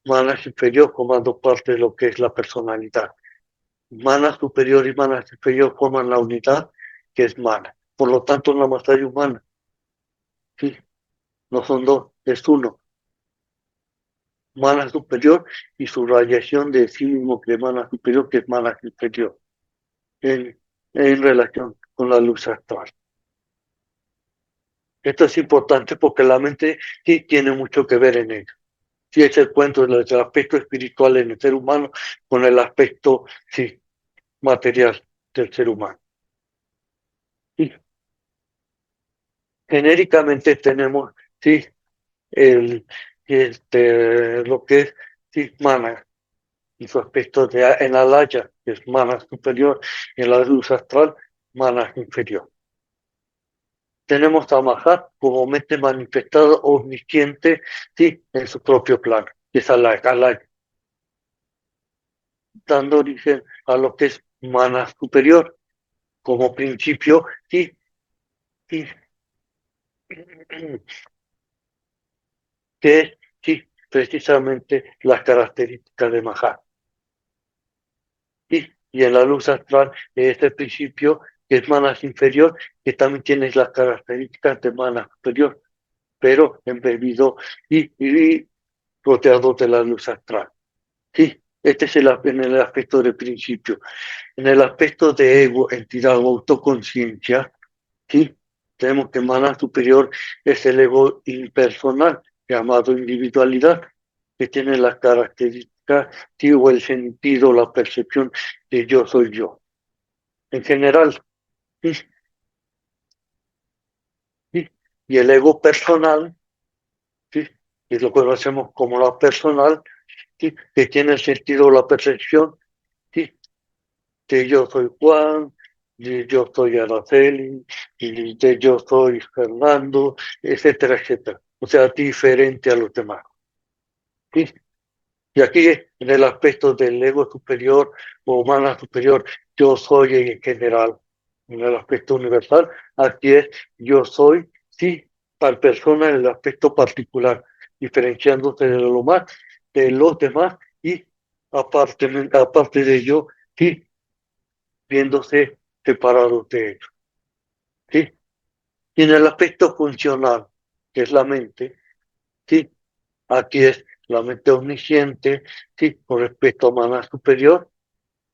mana inferior formando parte de lo que es la personalidad. Mana superior y mana inferior forman la unidad que es mana. Por lo tanto, nada más hay humana, ¿sí? No son dos, es uno. Mana superior y su radiación de sí mismo que mana superior, que es mana inferior, en relación con la luz astral. Esto es importante porque la mente sí tiene mucho que ver en ello. Sí es el cuento del aspecto espiritual en el ser humano con el aspecto, sí, material del ser humano. Sí. Genéricamente tenemos, sí, lo que es, sí, mana y su aspecto en alaya, que es mana superior, y en la luz astral, mana inferior. Tenemos a Mahat como mente manifestada omnisciente, sí, en su propio plano, que es alaya, dando origen a lo que es mana superior como principio, sí, sí, que es, sí, precisamente las características de Mahat. ¿Sí? Y en la luz astral, este principio que es mana inferior, que también tiene las características de mana superior, pero embebido y rodeado de la luz astral. Sí, este es en el aspecto de principio. En el aspecto de ego, entidad o autoconciencia, sí, tenemos que mana superior es el ego impersonal, llamado individualidad, que tiene las características, sí, o el sentido, la percepción de yo soy yo. En general, sí, sí. Y el ego personal, sí, que lo conocemos como la personal, sí, que tiene el sentido, la percepción, sí, de yo soy Juan, yo soy Araceli, y yo soy Fernando, etcétera, etcétera. O sea, diferente a los demás. ¿Sí? Y aquí, en el aspecto del ego superior o humana superior, yo soy en general. En el aspecto universal, aquí es yo soy, sí, tal persona en el aspecto particular, diferenciándose de los demás y aparte de ello, sí, viéndose separados de ellos. ¿Sí? Y en el aspecto funcional, que es la mente, ¿sí? Aquí es la mente omnisciente, ¿sí? Con respecto a humana superior,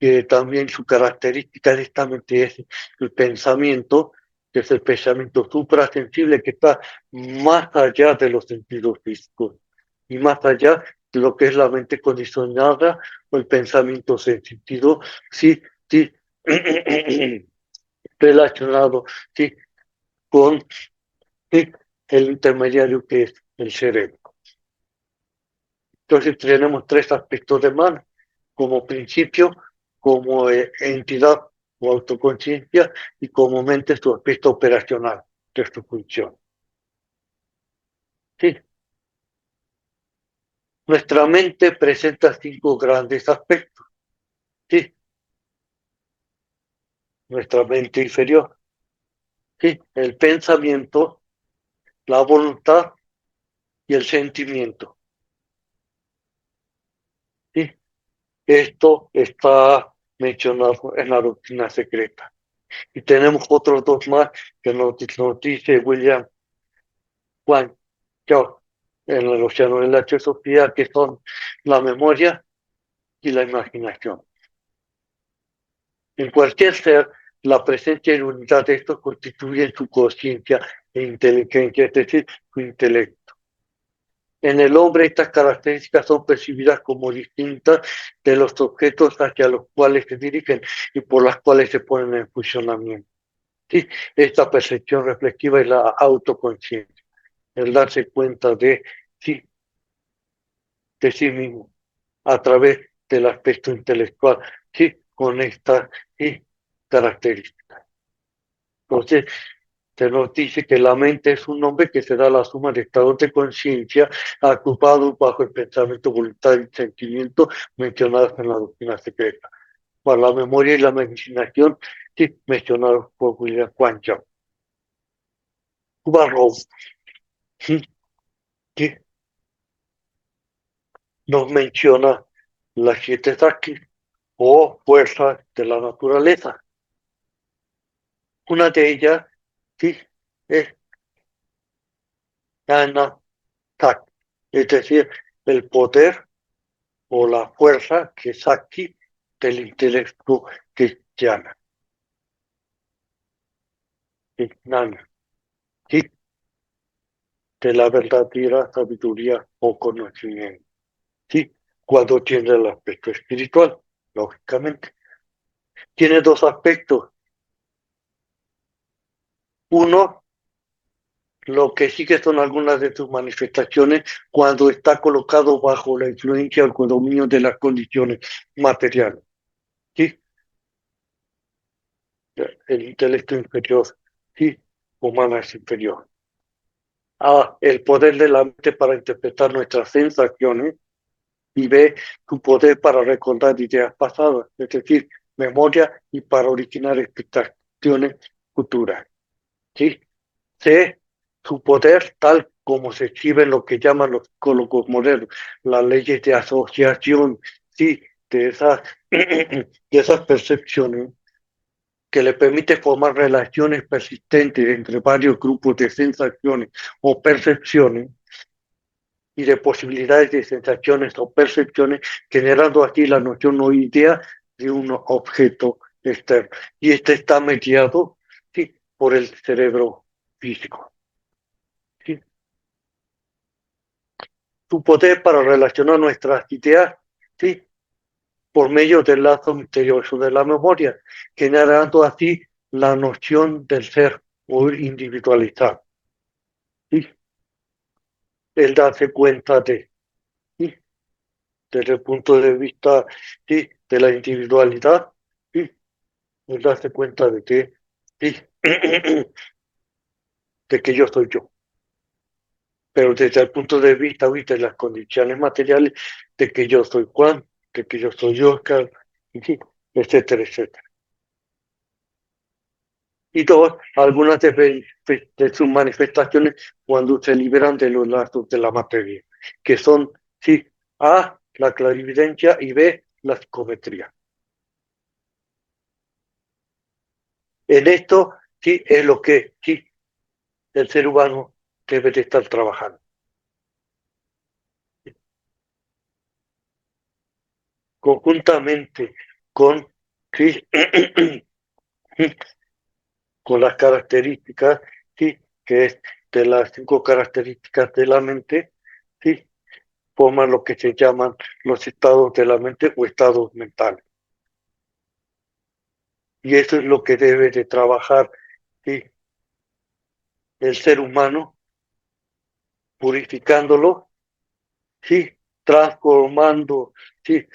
que también su característica de esta mente es el pensamiento, que es el pensamiento suprasensible que está más allá de los sentidos físicos y más allá de lo que es la mente condicionada o el pensamiento sensitivo, sí, sí, relacionado, sí, con sí, el intermediario que es el cerebro. Entonces tenemos tres aspectos de man, como principio, como entidad o autoconciencia y como mente su aspecto operacional de su función. Sí. Nuestra mente presenta cinco grandes aspectos. Sí. Nuestra mente inferior. Sí. El pensamiento, la voluntad y el sentimiento. Sí. Esto está mencionado en la doctrina secreta. Y tenemos otros dos más que nos dice William Juan Chao en el Océano de la Teosofía, que son la memoria y la imaginación. En cualquier ser, la presencia y unidad de estos constituyen su conciencia e inteligencia, es decir, su intelecto. En el hombre estas características son percibidas como distintas de los objetos hacia los cuales se dirigen y por las cuales se ponen en funcionamiento. ¿Sí? Esta percepción reflexiva es la autoconciencia, el darse cuenta sí, de sí mismo a través del aspecto intelectual, sí, con estas sí, características. Entonces, se nos dice que la mente es un nombre que se da la suma de estados de conciencia agrupados bajo el pensamiento, voluntad y sentimiento mencionados en la doctrina secreta. Para la memoria y la imaginación, sí, mencionados por William Quancha. Barrow, sí, que nos menciona las siete sakis o fuerzas de la naturaleza. Una de ellas, sí, es Ana Tak, es decir, el poder o la fuerza que es aquí del intelecto cristiano, Nana, ¿sí? De la verdadera sabiduría o conocimiento, ¿sí? Cuando tiene el aspecto espiritual, lógicamente. Tiene dos aspectos. Uno, lo que sí que son algunas de sus manifestaciones cuando está colocado bajo la influencia o el dominio de las condiciones materiales, ¿sí? El intelecto inferior, sí, humana es inferior. El poder de la mente para interpretar nuestras sensaciones y B, su poder para recordar ideas pasadas, es decir, memoria y para originar expectaciones futuras. ¿Sí? C, su poder tal como se exhibe en lo que llaman los psicólogos modernos, las leyes de asociación, sí, de esas percepciones que le permite formar relaciones persistentes entre varios grupos de sensaciones o percepciones y de posibilidades de sensaciones o percepciones, generando así la noción o idea de un objeto externo. Y este está mediado, sí, por el cerebro físico. ¿Sí? Su poder para relacionar nuestras ideas, sí, por medio del lazo misterioso de la memoria, generando así la noción del ser o individualizado. ¿Sí? El darse cuenta ¿sí? Desde el punto de vista ¿sí? de la individualidad, ¿sí? es darse cuenta de que, sí, de que yo soy yo. Pero desde el punto de vista, ahorita, de las condiciones materiales, de que yo soy Juan, de que yo soy Oscar, y sí, etcétera, etcétera. Y todas, algunas de sus manifestaciones cuando se liberan de los lazos de la materia, que son, sí, A, la clarividencia y B, la psicometría. En esto, sí, es lo que, sí, el ser humano debe de estar trabajando. Conjuntamente con, sí, con las características, sí, que es de las 5 características de la mente, sí, forman lo que se llaman los estados de la mente o estados mentales. Y eso es lo que debe de trabajar, sí, el ser humano, purificándolo, sí, transformando, sí,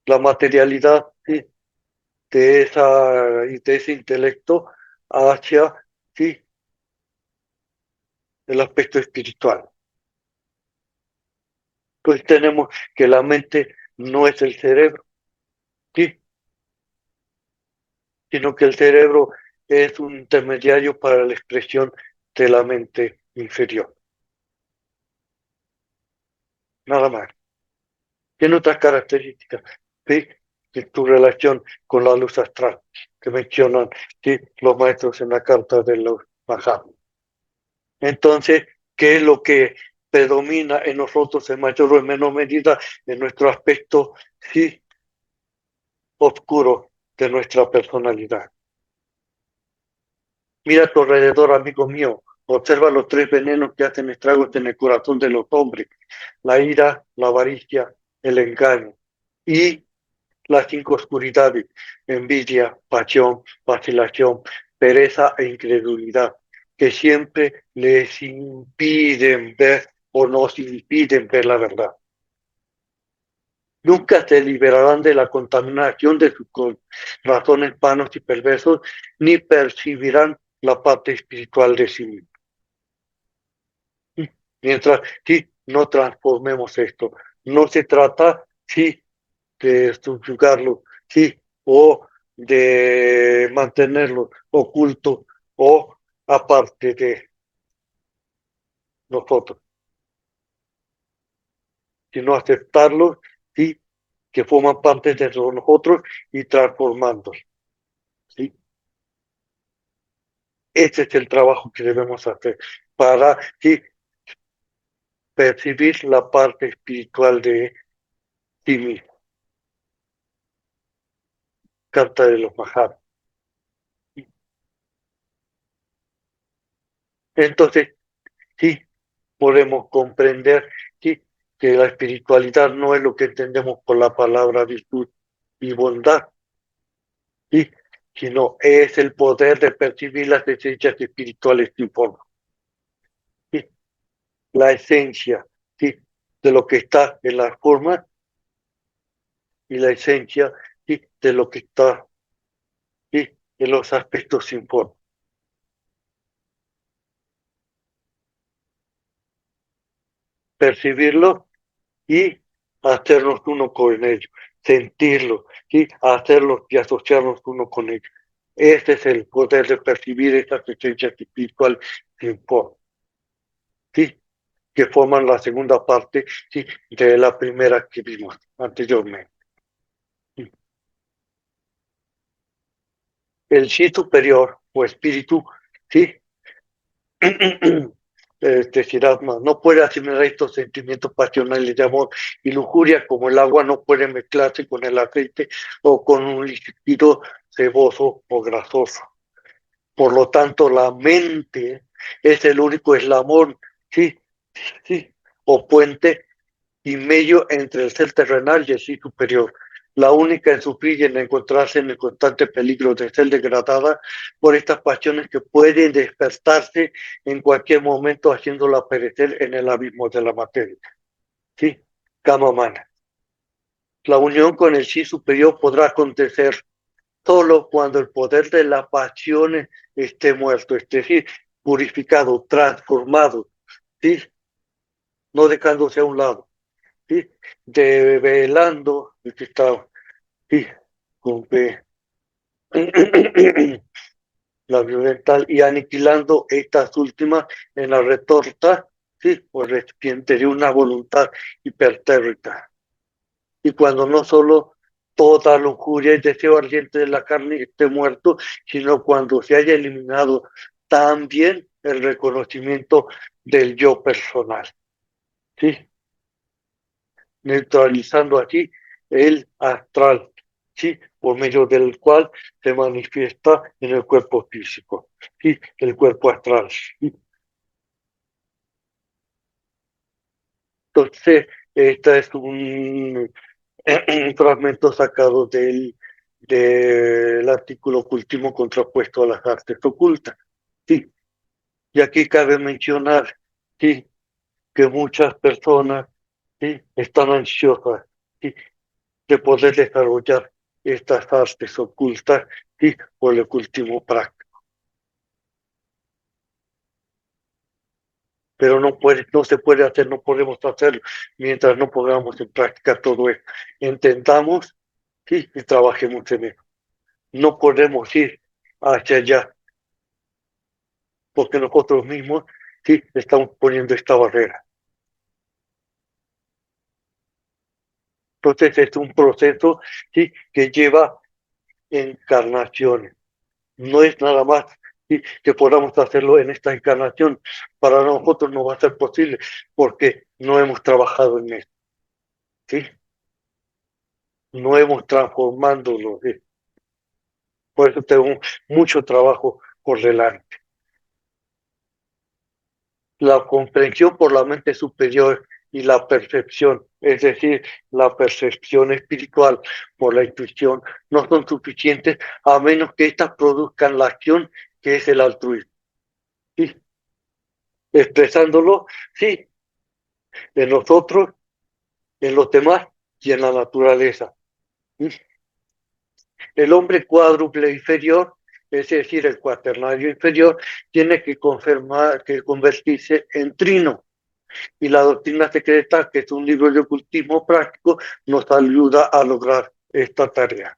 la materialidad, sí, de ese intelecto hacia, sí, el aspecto espiritual. Entonces tenemos que la mente no es el cerebro, sí, sino que el cerebro es un intermediario para la expresión de la mente inferior. Nada más. Tiene otras características, ¿sí? De tu relación con la luz astral, que mencionan, ¿sí?, los maestros en la carta de los Mahatmas. Entonces, ¿qué es lo que predomina en nosotros en mayor o en menor medida en nuestro aspecto, sí, oscuro de nuestra personalidad? Mira a tu alrededor, amigo mío. Observa los 3 venenos que hacen estragos en el corazón de los hombres: la ira, la avaricia, el engaño. Y las 5 oscuridades: envidia, pasión, vacilación, pereza e incredulidad, que siempre les impiden ver o nos impiden ver la verdad. Nunca se liberarán de la contaminación de sus corazones vanos y perversos, ni percibirán la parte espiritual de sí mismos. Mientras sí no transformemos esto, no se trata, sí, de subyugarlo, sí, o de mantenerlo oculto o aparte de nosotros, sino aceptarlo, sí, que forman parte de nosotros y transformándolos, sí. Ese es el trabajo que debemos hacer para, sí, percibir la parte espiritual de sí mismo. Carta de los Mahatmas. Entonces, sí, podemos comprender, sí, que la espiritualidad no es lo que entendemos por la palabra virtud y bondad, sí, sino es el poder de percibir las esencias espirituales sin forma, sí, la esencia, sí, de lo que está en la forma y la esencia, sí, de lo que está, sí, en los aspectos sin forma. Percibirlo y hacernos uno con ellos, sentirlo, ¿sí?, hacerlos y asociarnos uno con ellos. Este es el poder de percibir estas esencias espirituales sin forma, ¿sí?, que forman la segunda parte, ¿sí?, de la primera que vimos anteriormente. El sí superior o espíritu, ¿sí? Atma, no puede asimilar estos sentimientos pasionales de amor y lujuria, como el agua no puede mezclarse con el aceite o con un líquido ceboso o grasoso. Por lo tanto, la mente es el único eslabón, sí, sí, o puente y medio entre el ser terrenal y el sí superior, la única en sufrir y en encontrarse en el constante peligro de ser degradada por estas pasiones que pueden despertarse en cualquier momento, haciéndola perecer en el abismo de la materia. ¿Sí? Kama Mana. La unión con el sí superior podrá acontecer, Solo cuando el poder de la pasión esté muerto, es decir, purificado, transformado, ¿sí? No dejándose a un lado, ¿sí? Develando, ¿sí? Con P, la violental y aniquilando estas últimas en la retorta, ¿sí? O recipiente de una voluntad hipertérrica. Y cuando no solo toda lujuria y deseo ardiente de la carne esté muerto, sino cuando se haya eliminado también el reconocimiento del yo personal, ¿sí? Neutralizando aquí el astral, ¿sí? Por medio del cual se manifiesta en el cuerpo físico, ¿sí? El cuerpo astral, ¿sí? Entonces, este es un fragmento sacado del artículo Ocultismo contrapuesto a las artes ocultas. Sí, y aquí cabe mencionar, sí, que muchas personas, sí, están ansiosas, sí, de poder desarrollar estas artes ocultas, sí, por el ocultismo práctico. Pero no se puede hacer, no podemos hacerlo mientras no pongamos en práctica todo esto. Entendamos, sí, y trabajemos en eso. No podemos ir hacia allá, porque nosotros mismos sí estamos poniendo esta barrera. Entonces es un proceso sí que lleva encarnaciones. No es nada más sí, que podamos hacerlo en esta encarnación. Para nosotros no va a ser posible porque no hemos trabajado en esto. ¿Sí? No hemos transformándolo. ¿Sí? Por eso tenemos mucho trabajo por delante. La comprensión por la mente superior y la percepción, es decir, la percepción espiritual por la intuición, no son suficientes a menos que éstas produzcan la acción que es el altruismo. ¿Sí? Expresándolo, sí, en nosotros, en los demás y en la naturaleza. ¿Sí? El hombre cuádruple inferior, es decir, el cuaternario inferior, tiene que convertirse en trino. Y la doctrina secreta, que es un libro de ocultismo práctico, nos ayuda a lograr esta tarea.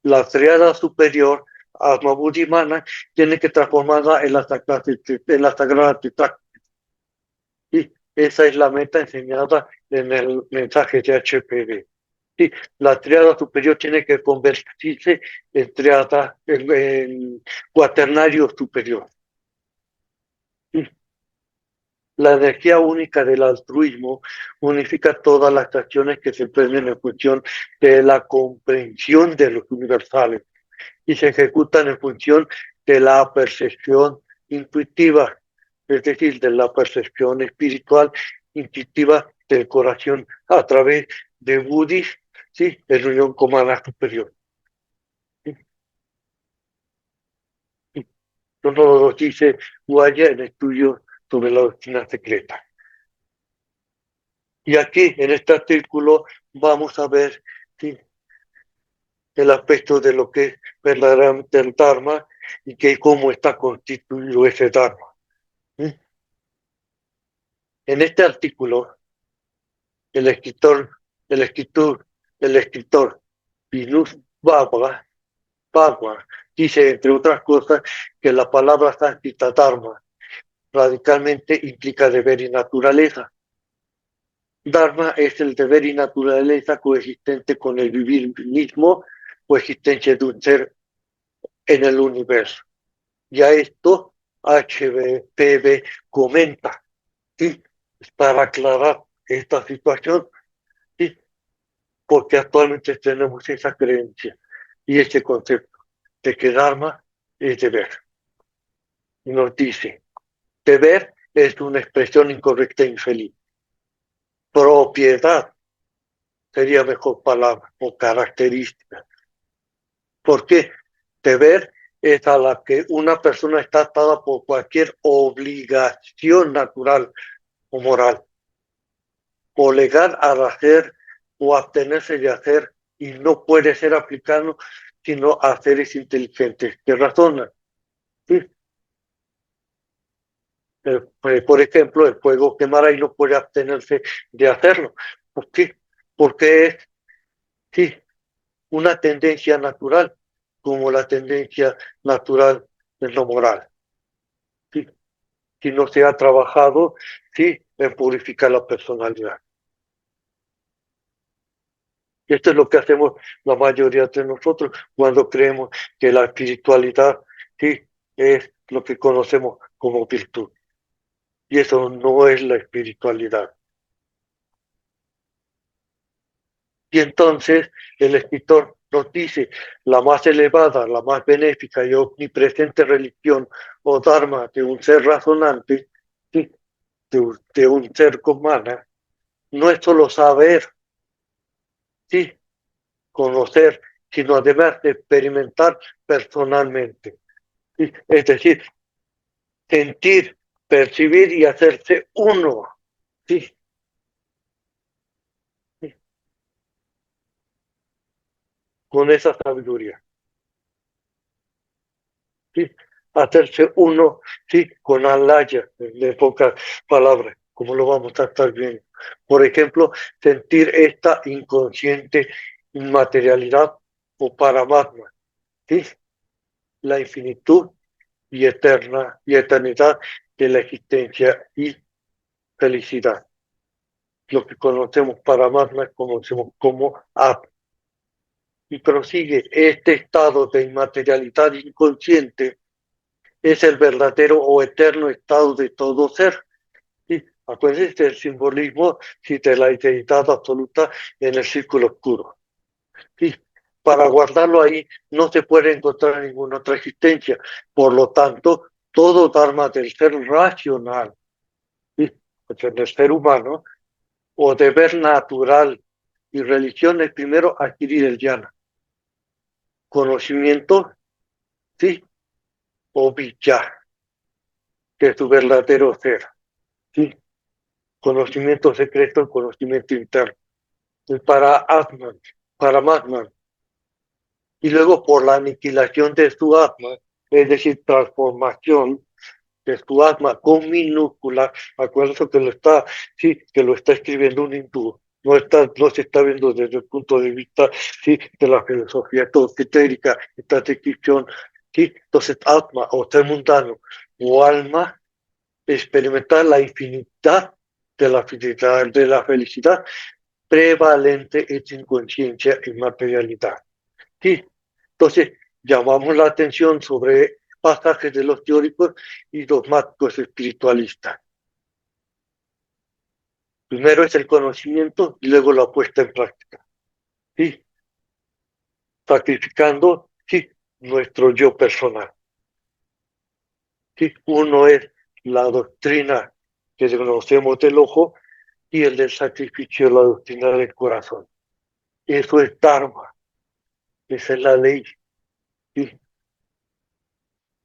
La triada superior, Atma Buddhi Mana, tiene que transformarla en la sagrada Tritaka. Y esa es la meta enseñada en el mensaje de HPV. Sí, la triada superior tiene que convertirse en cuaternario superior. Sí. La energía única del altruismo unifica todas las acciones que se emprenden en función de la comprensión de los universales y se ejecutan en función de la percepción intuitiva, es decir, de la percepción espiritual intuitiva del corazón a través de Buddhis, ¿sí? En unión con Mana superior. ¿Sí? Esto nos lo dice Guaya en estudios sobre la doctrina secreta. Y aquí, en este artículo, vamos a ver ¿sí? el aspecto de lo que es verdaderamente el Dharma y cómo está constituido ese Dharma. ¿Sí? En este artículo, el escritor, el escritor, el escritor Vinus Bhagwa dice, entre otras cosas, que la palabra sánscrita Dharma radicalmente implica deber y naturaleza. Dharma es el deber y naturaleza coexistente con el vivir mismo, coexistencia de un ser en el universo. Y a esto HPV comenta, ¿sí? Para aclarar esta situación, ¿sí? Porque actualmente tenemos esa creencia y ese concepto de que Dharma es deber. Y nos dice, deber es una expresión incorrecta e infeliz. Propiedad sería mejor palabra o característica. ¿Por qué? Deber es a la que una persona está atada por cualquier obligación natural o moral, o legal al hacer o abstenerse de hacer, y no puede ser aplicado sino a seres inteligentes que razonan. ¿Sí? Por ejemplo, el fuego quemará y no puede abstenerse de hacerlo. ¿Por qué? Porque es, sí, una tendencia natural, como la tendencia natural de lo moral. ¿Sí? Si no se ha trabajado, sí, en purificar la personalidad. Y esto es lo que hacemos la mayoría de nosotros cuando creemos que la espiritualidad, sí, es lo que conocemos como virtud. Y eso no es la espiritualidad. Y entonces el escritor nos dice, la más elevada, la más benéfica y omnipresente religión o dharma de un ser razonante, ¿sí? de un ser con mana, no es solo saber, sí, conocer, sino además de experimentar personalmente. ¿Sí? Es decir, sentir, percibir y hacerse uno. ¿Sí? ¿Sí? Con esa sabiduría. ¿Sí? Hacerse uno, sí, con alaya, de pocas palabras, como lo vamos a estar viendo. Por ejemplo, sentir esta inconsciente inmaterialidad o paramatma, ¿sí? La infinitud y eterna y eternidad de la existencia y felicidad. Lo que conocemos paramatma conocemos como Atma. Y prosigue, este estado de inmaterialidad inconsciente es el verdadero o eterno estado de todo ser. ¿Sí? Acuérdense del simbolismo, sí, de la identidad absoluta en el círculo oscuro. ¿Sí? Para guardarlo ahí no se puede encontrar ninguna otra existencia. Por lo tanto, todo Dharma del ser racional, ¿sí? Pues en el ser humano, o deber natural y religión es primero adquirir el jnana. Conocimiento, ¿sí? O vijja, que es tu verdadero ser. ¿Sí? Conocimiento secreto, conocimiento interno. Para Atman, para Matman. Y luego por la aniquilación de su Atman, es decir, transformación de su Atman con minúscula. Acuérdense que lo está, sí, que lo está escribiendo un hindú. No se está viendo desde el punto de vista, sí, de la filosofía esotérica, esta descripción. Sí, entonces Atma o ser mundano o alma, experimentar la infinidad de la felicidad prevalente es inconsciencia y materialidad. Sí, entonces llamamos la atención sobre pasajes de los teóricos y dogmáticos espiritualistas. Primero es el conocimiento y luego la puesta en práctica. Sí, sacrificando, sí, nuestro yo personal. Sí, uno es la doctrina que conocemos del ojo y el del sacrificio, la doctrina del corazón. Eso es Dharma, esa es la ley. ¿Sí?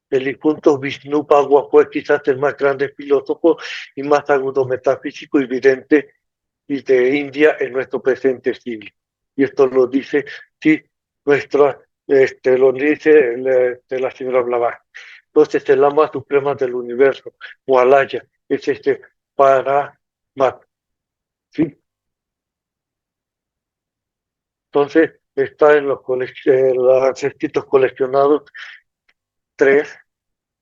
El difunto Vishnu Pagua fue quizás el más grande filósofo y más agudo metafísico y vidente de India en nuestro presente siglo. Y esto lo dice, sí, lo dice la señora Blavatsky. Entonces, el alma suprema del universo, Walaya, es Paramat. ¿Sí? Entonces, está en los escritos coleccionados 3,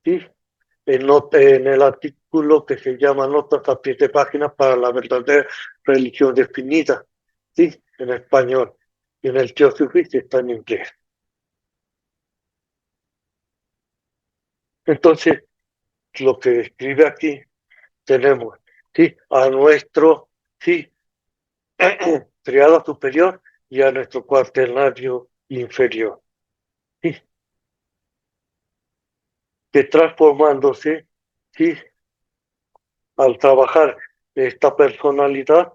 ¿sí? En el artículo que se llama Notas a pie de página para la verdadera religión definida, ¿sí? En español. Y en el Theosophy está en inglés. Entonces, lo que escribe aquí, tenemos, ¿sí? A nuestro, ¿sí? Triada superior y a nuestro cuaternario inferior, ¿sí? Que transformándose, ¿sí? Al trabajar esta personalidad,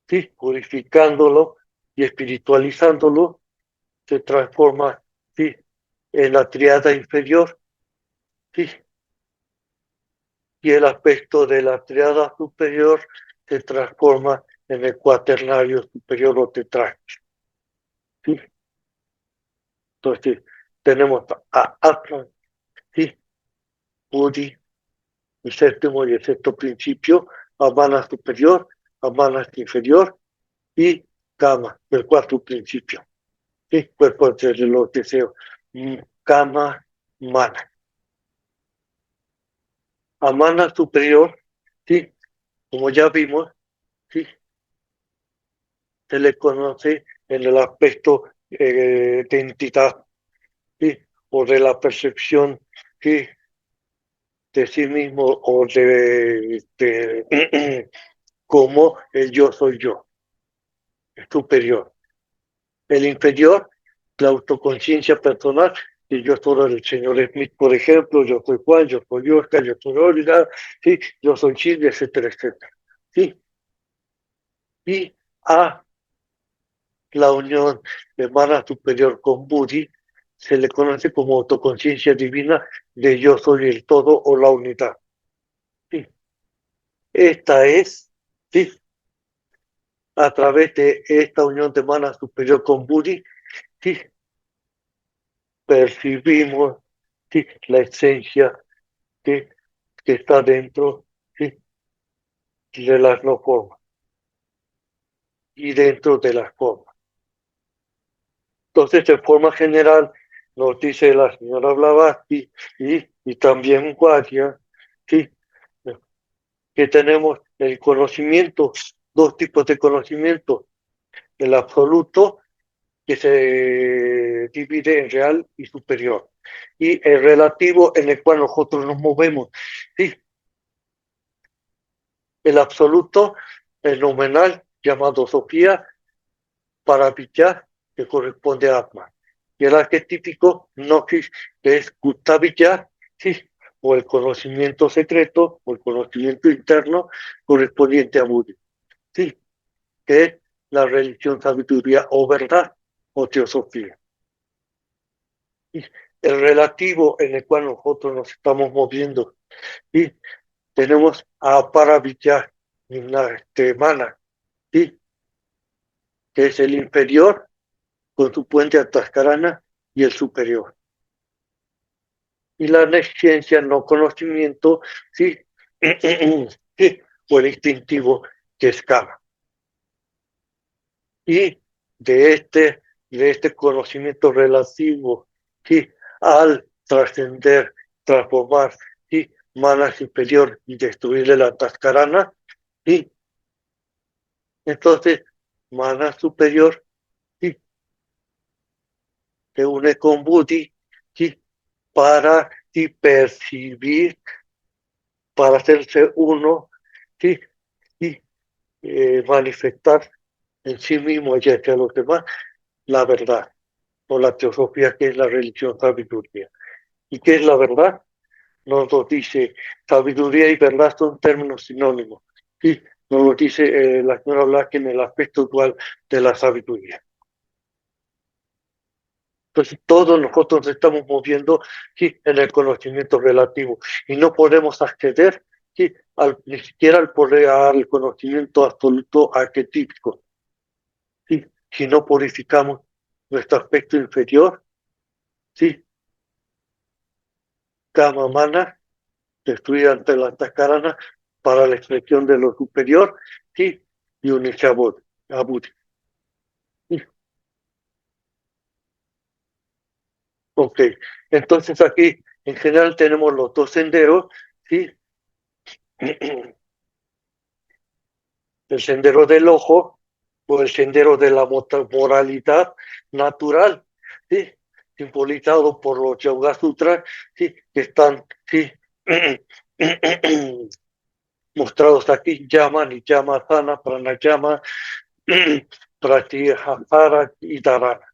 ¿sí? Purificándolo y espiritualizándolo, se transforma, ¿sí? En la triada inferior, ¿sí? Y el aspecto de la triada superior se transforma en el cuaternario superior o tetraje, ¿sí? Entonces, tenemos a Atman, ¿sí? Buddhi, el séptimo y el sexto principio, a Manas superior, a Manas inferior y Kama, el cuarto principio, ¿sí? Cuerpo de los deseos, Kama, Mana. A Manas superior, ¿sí? Como ya vimos, ¿sí? Se le conoce en el aspecto de entidad, ¿sí? O de la percepción, ¿sí? De sí mismo o como el yo soy yo, el superior. El inferior, la autoconciencia personal, y yo soy el señor Smith, por ejemplo, yo soy Juan, yo soy Oscar, yo soy Olga, ¿sí? Yo soy Chile, etcétera, etcétera. ¿Sí? Y a la unión de mana superior con Buddhi se le conoce como autoconciencia divina de yo soy el todo o la unidad. ¿Sí? Esta es, ¿sí? A través de esta unión de mana superior con Buddhi, ¿sí? Percibimos, ¿sí? La esencia, ¿sí? Que está dentro, ¿sí? De las no formas y dentro de las formas. Entonces, de forma general, nos dice la señora Blavatsky y también Guardia, ¿sí? Que tenemos el conocimiento, dos tipos de conocimiento, el absoluto, que se divide en real y superior, y el relativo en el cual nosotros nos movemos. ¿Sí? El absoluto, el nominal, llamado Sofía, para Villar, que corresponde a Atman. Y el arquetípico, Gnosis, que es Gupta Villar, ¿sí? O el conocimiento secreto, o el conocimiento interno, correspondiente a Buddha. ¿Sí? Que es la religión, sabiduría o verdad, o teosofía. ¿Sí? El relativo en el cual nosotros nos estamos moviendo. ¿Sí? Tenemos a Paravillar, Mana, ¿sí? Que es el inferior, con su puente Atascarana, y el superior. Y la ciencia, no conocimiento, ¿sí? Sí, o el instintivo, que es Kama. Y de este conocimiento relativo, ¿sí? Al trascender, transformar, ¿sí? Mana superior y destruirle la Tascarana, ¿sí? Entonces, Mana superior, ¿sí? Se une con Buddhi, ¿sí? Para ¿sí? Percibir, para hacerse uno, ¿sí? Y manifestar en sí mismo y hacia los demás la verdad, o la teosofía, que es la religión sabiduría. ¿Y qué es la verdad? Nos lo dice, sabiduría y verdad son términos sinónimos. ¿Sí? Nos lo dice la señora Black en el aspecto dual de la sabiduría. Entonces, todos nosotros estamos moviendo, ¿sí? En el conocimiento relativo y no podemos acceder, ¿sí? Ni siquiera al conocimiento absoluto arquetípico, ¿sí? Si no purificamos nuestro aspecto inferior, ¿sí? Kama mana, destruir ante la takarana para la expresión de lo superior, ¿sí? Y unirse a Buddha. ¿Sí? Ok, entonces aquí en general tenemos los dos senderos, ¿sí? El sendero del ojo o el sendero de la moralidad natural, ¿sí? Simbolizado por los Yoga Sutras, ¿sí? Que están, ¿sí? Mostrados aquí, llama, niyama, sana, pranayama, pratyahara y dharana.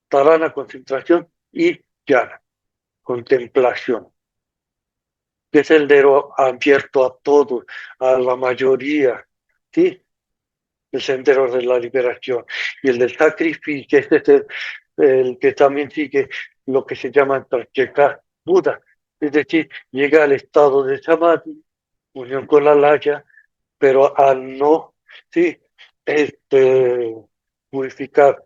Dharana, concentración, y jhana, contemplación. Que es el sendero abierto a todos, a la mayoría, ¿sí? El sendero de la liberación. Y el del sacrificio, este es el que también sigue lo que se llama Pratyeka Buda, es decir, llega al estado de Samadhi, unión con la laya, pero al no, sí, purificar,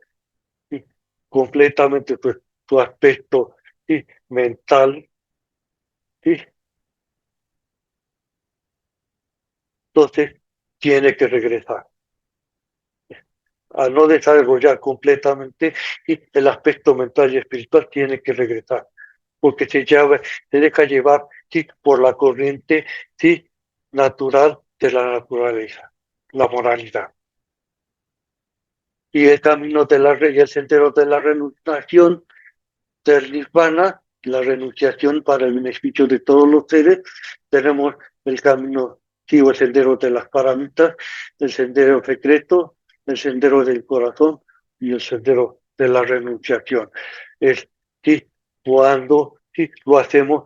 ¿sí? completamente tu aspecto, ¿sí?, mental, ¿sí? Entonces tiene que regresar. Al no desarrollar completamente, ¿sí?, el aspecto mental y espiritual tiene que regresar, porque se deja llevar, ¿sí?, por la corriente, ¿sí?, natural de la naturaleza, la moralidad. Y el camino de la y el sendero de la renunciación, del nirvana, la renunciación para el beneficio de todos los seres. Tenemos el camino, sí, o el sendero de las paramitas, el sendero secreto, el sendero del corazón y el sendero de la renunciación. Es, sí, cuando, sí, lo hacemos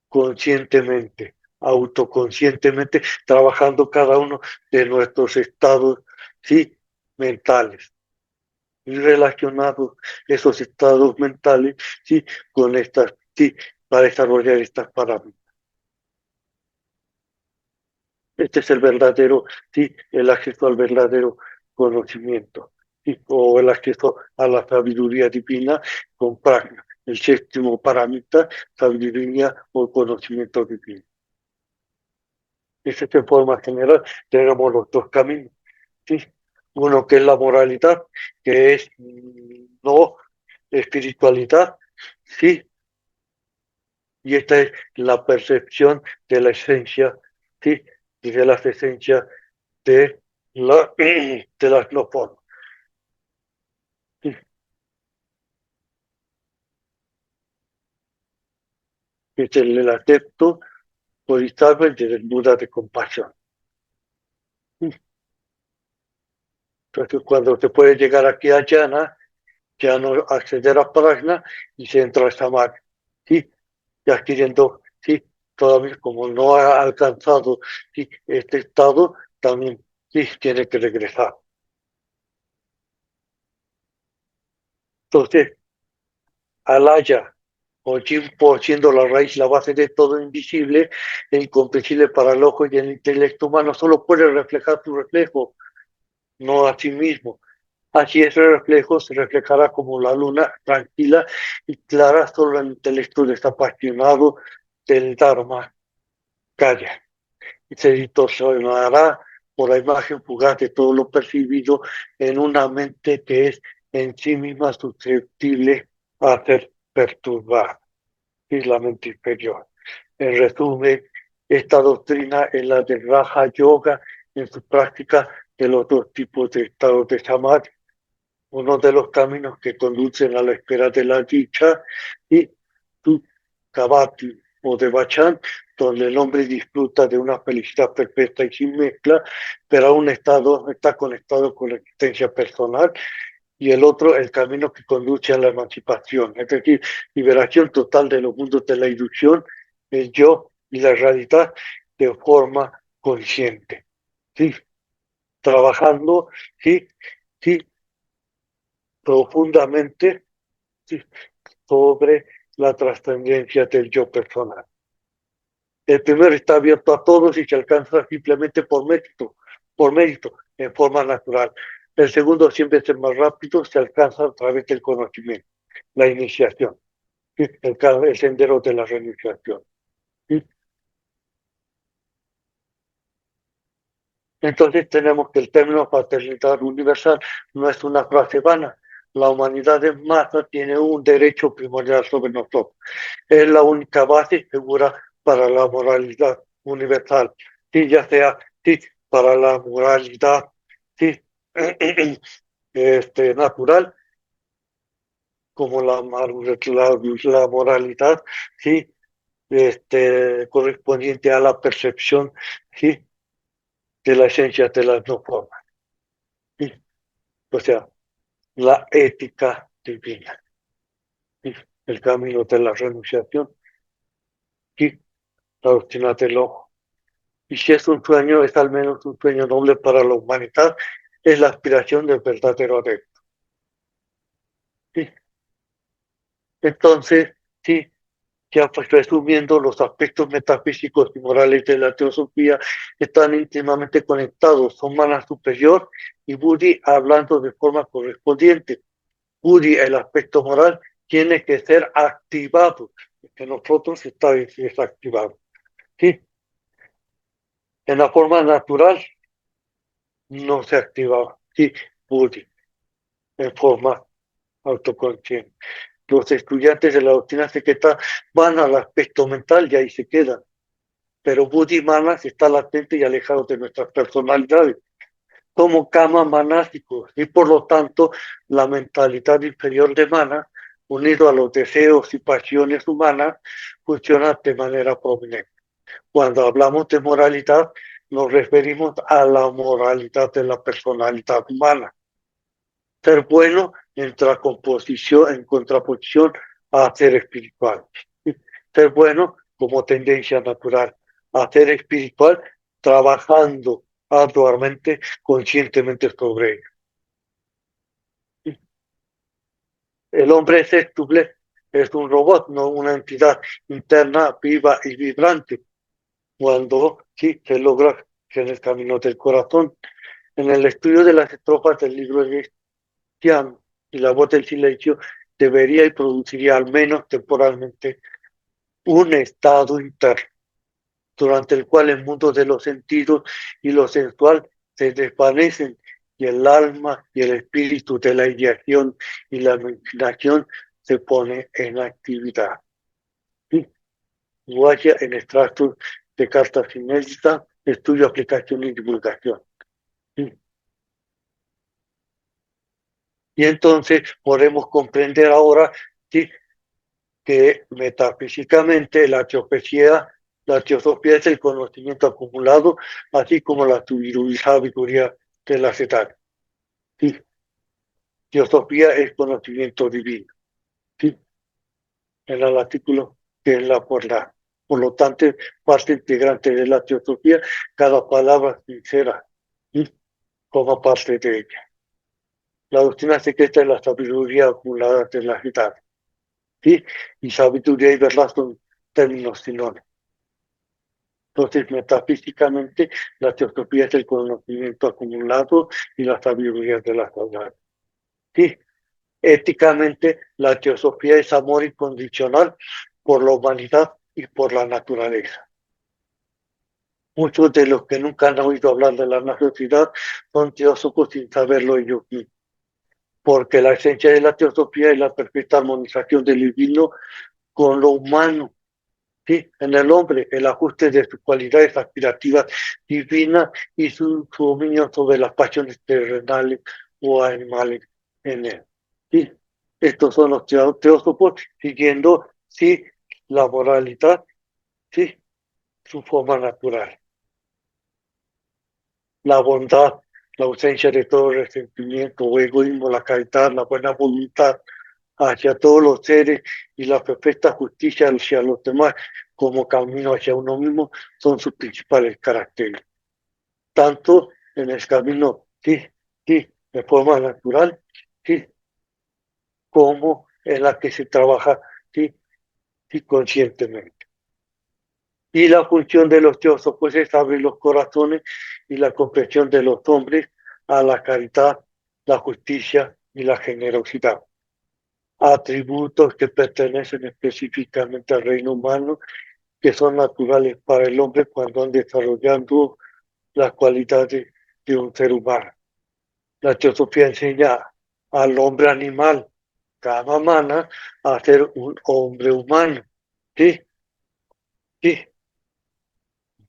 conscientemente, autoconscientemente, trabajando cada uno de nuestros estados, sí, mentales, y relacionados esos estados mentales, sí, con estas, sí, para desarrollar estas parámetros. Este es el verdadero, sí, el acceso al verdadero conocimiento, sí, o el acceso a la sabiduría divina con prajna, el séptimo parámetro, sabiduría o conocimiento divino. Esa es en forma general, tenemos los dos caminos, ¿sí? Uno que es la moralidad, que es no espiritualidad, sí, y esta es la percepción de la esencia, sí, y de las esencias de, de las no formas. ¿Sí? Es el adepto bodhisattva del Buda de compasión. ¿Sí? Entonces, cuando se puede llegar aquí a Jhana, ya no acceder a prajna y se entra a samadhi, ¿sí? Y adquiriendo, ¿sí?, todavía como no ha alcanzado, ¿sí?, este estado, también, sí, tiene que regresar. Entonces, alaya o Jimpo, siendo la raíz, la base de todo invisible e incomprensible para el ojo y el intelecto humano, solo puede reflejar su reflejo, no a sí mismo. Así ese reflejo se reflejará como la luna tranquila y clara, solo el intelecto desapasionado del Dharma calla y se distorsionará por la imagen fugaz de todo lo percibido en una mente que es en sí misma susceptible a ser perturbada, y la mente inferior. En resumen, esta doctrina es la de Raja Yoga en su práctica de los dos tipos de estados de samadhi, uno de los caminos que conducen a la espera de la dicha, y tu Kabati o de Bachan, donde el hombre disfruta de una felicidad perfecta y sin mezcla, pero aún está conectado con la existencia personal, y el otro, el camino que conduce a la emancipación, es decir, liberación total de los mundos de la ilusión, el yo y la realidad de forma consciente. ¿Sí? Trabajando, sí, sí, profundamente, sí, sobre la trascendencia del yo personal. El primero está abierto a todos y se alcanza simplemente por mérito, en forma natural. El segundo siempre es el más rápido, se alcanza a través del conocimiento, la iniciación, ¿sí?, el sendero de la renunciación. ¿Sí? Entonces tenemos que el término fraternidad universal no es una frase vana. La humanidad en masa tiene un derecho primordial sobre nosotros. Es la única base segura para la moralidad universal, sí, ya sea, sí, para la moralidad, sí, natural, como la moralidad, sí, correspondiente a la percepción, sí, de la esencia de las no formas, sí, o sea, la ética divina, sí, el camino de la renunciación, sí, la doctrina del ojo. Y si es un sueño, es al menos un sueño noble para la humanidad, es la aspiración del verdadero adepto. ¿Sí? Entonces, sí, ya pues resumiendo, los aspectos metafísicos y morales de la teosofía están íntimamente conectados, son mana superior y Buddhi hablando de forma correspondiente. Buddhi, el aspecto moral, tiene que ser activado, que nosotros está desactivado. ¿Sí? En la forma natural no se activaba. Sí, Buddhi, en forma autoconsciente. Los estudiantes de la doctrina secreta van al aspecto mental y ahí se quedan. Pero Buddhi Manas está latente y alejado de nuestras personalidades. Como kama manásicos y por lo tanto la mentalidad inferior de mana, unido a los deseos y pasiones humanas, funciona de manera prominente. Cuando hablamos de moralidad, nos referimos a la moralidad de la personalidad humana. Ser bueno en contraposición a ser espiritual. Ser bueno como tendencia natural, a ser espiritual trabajando arduamente, conscientemente sobre ello. El hombre sextuple es un robot, no una entidad interna viva y vibrante. Cuando sí se logra en el camino del corazón. En el estudio de las estrofas del libro de Tian y la voz del silencio, debería y produciría al menos temporalmente un estado interno, durante el cual el mundo de los sentidos y lo sensual se desvanecen y el alma y el espíritu de la ideación y la imaginación se pone en actividad. ¿Sí? Vaya en extractos de cartas inéditas, estudio, aplicación y divulgación. ¿Sí? Y entonces podemos comprender ahora, ¿sí?, que metafísicamente la teosofía es el conocimiento acumulado, así como la sabiduría de las edades. ¿Sí? Teosofía es conocimiento divino. ¿Sí? En el artículo que es por lo tanto, parte integrante de la teosofía, cada palabra sincera, ¿sí?, forma parte de ella. La doctrina secreta es la sabiduría acumulada de las edades. ¿Sí? Y sabiduría y verdad son términos sinónimos. Entonces, metafísicamente, la teosofía es el conocimiento acumulado y la sabiduría de la edades. ¿Sí? Éticamente, la teosofía es amor incondicional por la humanidad y por la naturaleza. Muchos de los que nunca han oído hablar de la necesidad son teósofos sin saberlo ellos mismos, porque la esencia de la teosofía es la perfecta armonización del divino con lo humano. Sí, en el hombre, el ajuste de sus cualidades aspirativas divinas y su dominio sobre las pasiones terrenales o animales en él. ¿Sí? Estos son los teósofos siguiendo, sí, la moralidad, sí, su forma natural. La bondad, la ausencia de todo resentimiento o egoísmo, la caridad, la buena voluntad hacia todos los seres y la perfecta justicia hacia los demás como camino hacia uno mismo son sus principales caracteres. Tanto en el camino, sí, sí, de forma natural, sí, como en la que se trabaja, sí, sí, conscientemente. Y la función de los teósofos es abrir los corazones y la comprensión de los hombres a la caridad, la justicia y la generosidad. Atributos que pertenecen específicamente al reino humano, que son naturales para el hombre cuando han desarrollado las cualidades de un ser humano. La teosofía enseña al hombre animal, Kama Mana, a ser un hombre humano. ¿Sí? Sí,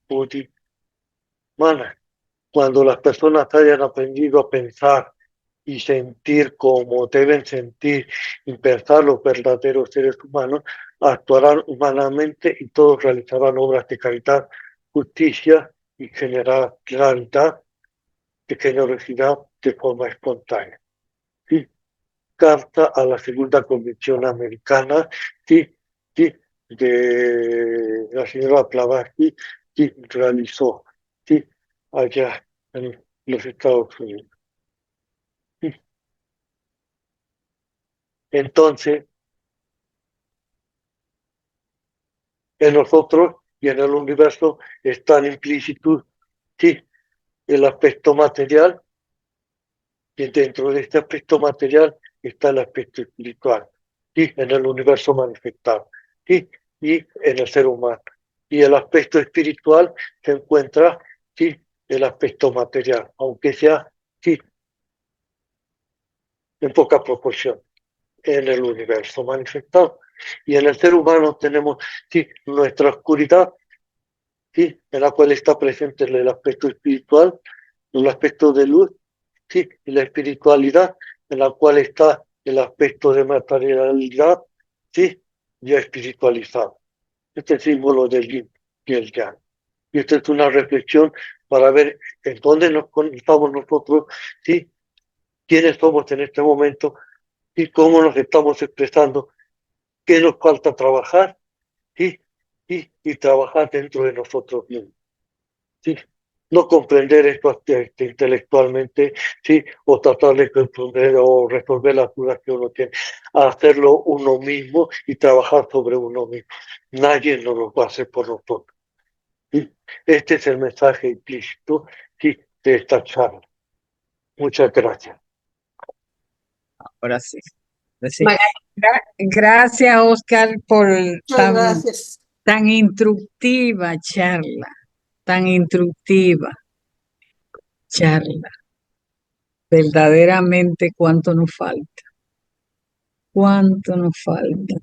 Buddhi Mana. Cuando las personas hayan aprendido a pensar y sentir como deben sentir y pensar los verdaderos seres humanos, actuarán humanamente y todos realizarán obras de caridad, justicia y generalidad, de generosidad de forma espontánea. ¿Sí? Carta a la Segunda Convención Americana, ¿sí?, ¿sí?, de la señora Blavatsky, ¿sí?, realizó, ¿sí?, allá en los Estados Unidos. ¿Sí? Entonces, en nosotros y en el universo están implícitos, sí, el aspecto material, y dentro de este aspecto material está el aspecto espiritual, ¿sí? En el universo manifestado, ¿sí? Y en el ser humano. Y el aspecto espiritual se encuentra, ¿sí? El aspecto material, aunque sea, ¿sí? En poca proporción en el universo manifestado. Y en el ser humano tenemos, ¿sí? Nuestra oscuridad, ¿sí? En la cual está presente el aspecto espiritual, el aspecto de luz, ¿sí? Y la espiritualidad, en la cual está el aspecto de materialidad, ¿sí? Ya espiritualizado. Este es el símbolo del yin y el yang. Y esta es una reflexión para ver en dónde nos estamos nosotros, ¿sí? Quiénes somos en este momento y cómo nos estamos expresando, qué nos falta trabajar, ¿sí? Y trabajar dentro de nosotros mismos, ¿sí? No comprender esto intelectualmente, ¿sí? O tratar de comprender o resolver las dudas que uno tiene, hacerlo uno mismo y trabajar sobre uno mismo. Nadie nos lo va a hacer por nosotros, ¿sí? Este es el mensaje implícito, ¿sí? De esta charla. Muchas gracias. Ahora sí. Ahora sí. Gracias, Oscar, por tan instructiva charla, tan instructiva charla. Verdaderamente, cuánto nos falta, cuánto nos falta.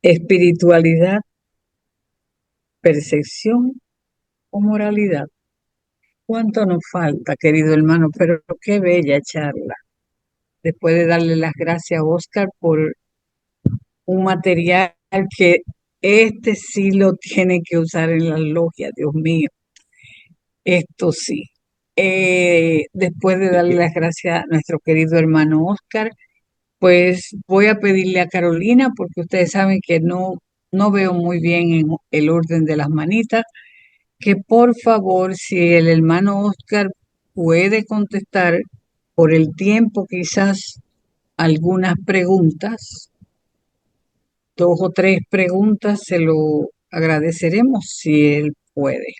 Espiritualidad, percepción o moralidad. Cuánto nos falta, querido hermano, pero qué bella charla. Después de darle las gracias a Oscar por un material que este sí lo tiene que usar en la logia, Dios mío. Esto sí. Después de darle las gracias a nuestro querido hermano Oscar, pues voy a pedirle a Carolina, porque ustedes saben que no veo muy bien en el orden de las manitas, que por favor, si el hermano Oscar puede contestar por el tiempo quizás algunas preguntas, 2 o 3 preguntas, se lo agradeceremos si él puede.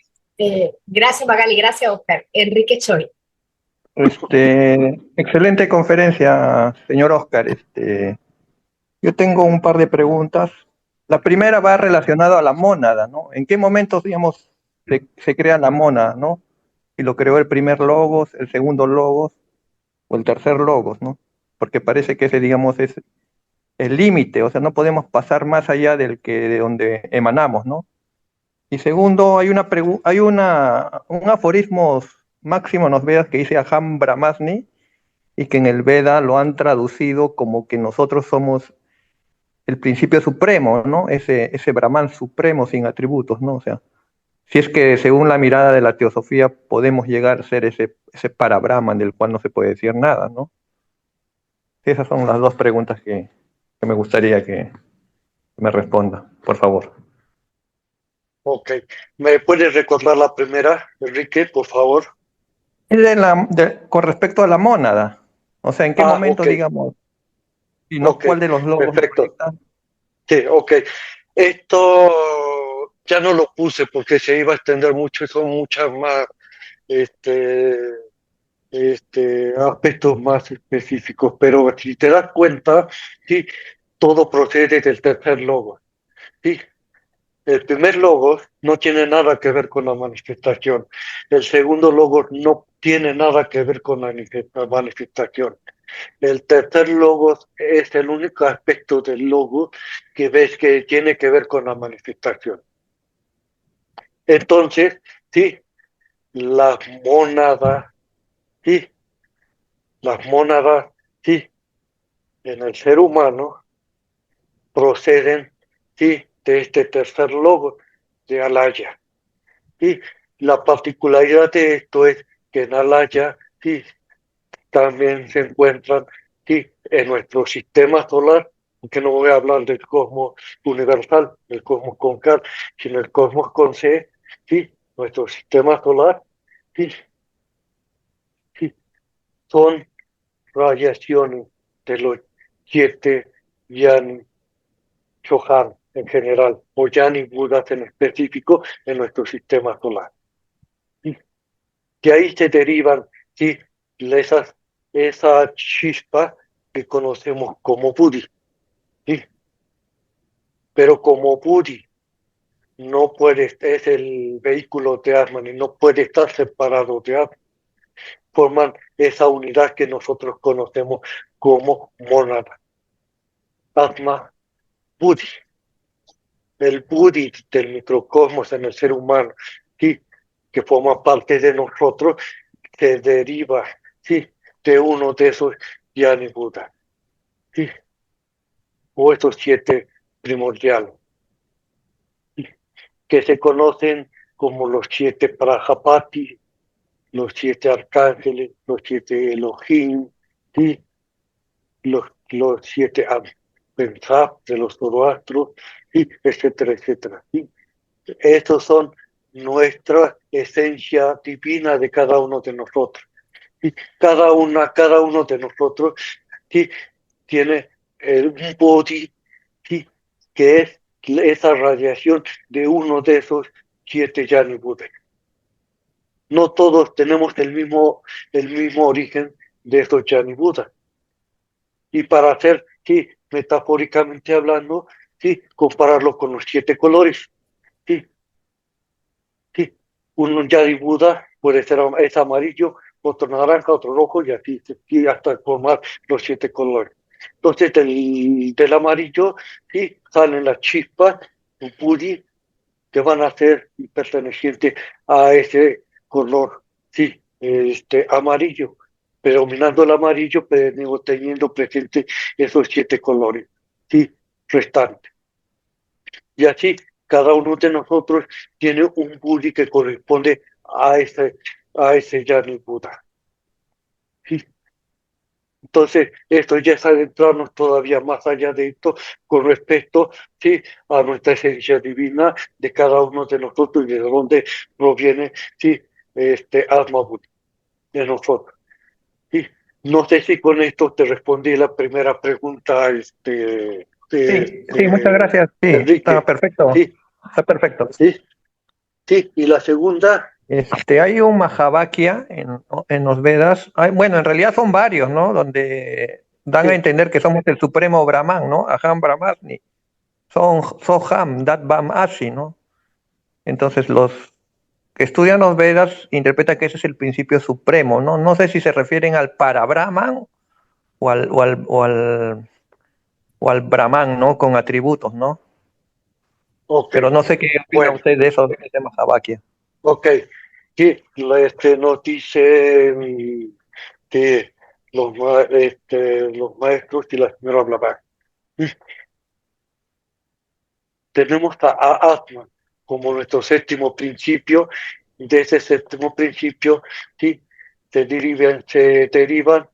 Gracias, Magali, gracias, Oscar. Enrique Choi. Excelente conferencia, señor Oscar. Yo tengo un par de preguntas. La primera va relacionada a la mónada, ¿no? ¿En qué momentos, digamos, se crea la mónada, ¿no? Si lo creó el primer logos, el segundo logos o el tercer logos, ¿no? Porque parece que ese, digamos, es el límite, o sea, no podemos pasar más allá de donde emanamos, ¿no? Y segundo, un aforismo máximo nos Vedas que dice Aham Brahmasmi, y que en el Veda lo han traducido como que nosotros somos el principio supremo, ¿no? Ese Brahman supremo sin atributos, ¿no? O sea, si es que según la mirada de la teosofía podemos llegar a ser ese para-Brahman del cual no se puede decir nada, ¿no? Esas son las dos preguntas que me gustaría que me responda, por favor. Ok. ¿Me puedes recordar la primera, Enrique, por favor? Es con respecto a la mónada, o sea, ¿en qué momento, Ok. digamos, y no Ok, cuál de los logos lo perfecto. conecta? Sí, ok. Esto ya no lo puse porque se iba a extender mucho y son muchas más este, aspectos más específicos, pero si te das cuenta, sí, todo procede del tercer logo. Sí. El primer logo no tiene nada que ver con la manifestación. El segundo logo no tiene nada que ver con la manifestación. El tercer logo es el único aspecto del logo que ves que tiene que ver con la manifestación. Entonces, sí, las mónadas, sí, las mónadas, sí, en el ser humano proceden, sí, de este tercer logo de Alaya. Y la particularidad de esto es que en Alaya, sí, también se encuentran, sí, en nuestro sistema solar, que no voy a hablar del cosmos universal, del cosmos con K, sino el cosmos con C, sí, nuestro sistema solar, sí, sí, son radiaciones de los 7 yan Chohan en general, o yani Budas en específico, en nuestro sistema solar. ¿Sí? De ahí se derivan, sí, esa chispa, que conocemos como Buddhi, ¿sí? Pero como Buddhi no puede, es el vehículo de Atman y no puede estar separado de Atman, forman esa unidad que nosotros conocemos como mónada. Atma, Buddhi, el Buddhi del microcosmos en el ser humano, ¿sí? Que forma parte de nosotros, se deriva, ¿sí? De uno de esos Yani Buddha, ¿sí? O estos 7 primordiales, ¿sí? Que se conocen como los 7 Prajapati, los 7 arcángeles, los 7 Elohim, ¿sí? los 7 Pensab de los Zoroastros, ¿sí? Etcétera, etcétera, ¿sí? Estos son nuestra esencia divina de cada uno de nosotros. ¿Sí? Cada uno de nosotros, ¿sí? Tiene un body, ¿sí? Que es esa radiación de uno de esos 7 Yani Buddha. No todos tenemos el mismo origen de esos Yani Buddha. Y para hacer, sí, metafóricamente hablando, sí, compararlo con los 7 colores. Sí, sí. Un Yani Buddha puede ser es amarillo, otro naranja, otro rojo, y así, sí, hasta formar los 7 colores. Entonces, del amarillo, sí, salen las chispas, un Buddhi, que van a ser pertenecientes a ese color, sí, amarillo, predominando el amarillo, pero teniendo presente esos 7 colores, sí, restantes. Y así, cada uno de nosotros tiene un Buddhi que corresponde a ese Yani Buddha. ¿Sí? Entonces, esto ya es adentrarnos todavía más allá de esto con respecto, ¿sí? A nuestra esencia divina de cada uno de nosotros y de dónde proviene, ¿sí? Atma Buddhi de nosotros. ¿Sí? No sé si con esto te respondí la primera pregunta, Sí, muchas gracias. Sí, está Enrique. perfecto. Sí, Está perfecto. sí, sí. Y la segunda, Hay un Mahavakya en los Vedas. Bueno, en realidad son varios, ¿no? Donde dan a sí, entender que somos el supremo Brahman, ¿no? Aham Brahmasmi. Soham Datvam Asi, ¿no? Entonces los que estudian los Vedas interpretan que ese es el principio supremo, ¿no? No sé si se refieren al Parabrahman o al Brahman, ¿no? Con atributos, ¿no? ok. Pero no sé qué opina Bueno, usted de eso, de ese Mahavakya. ok. Sí, nos dice que los maestros y la señora Blavatsky. Tenemos a Atman como nuestro séptimo principio. De ese séptimo principio, ¿sí? Se derivan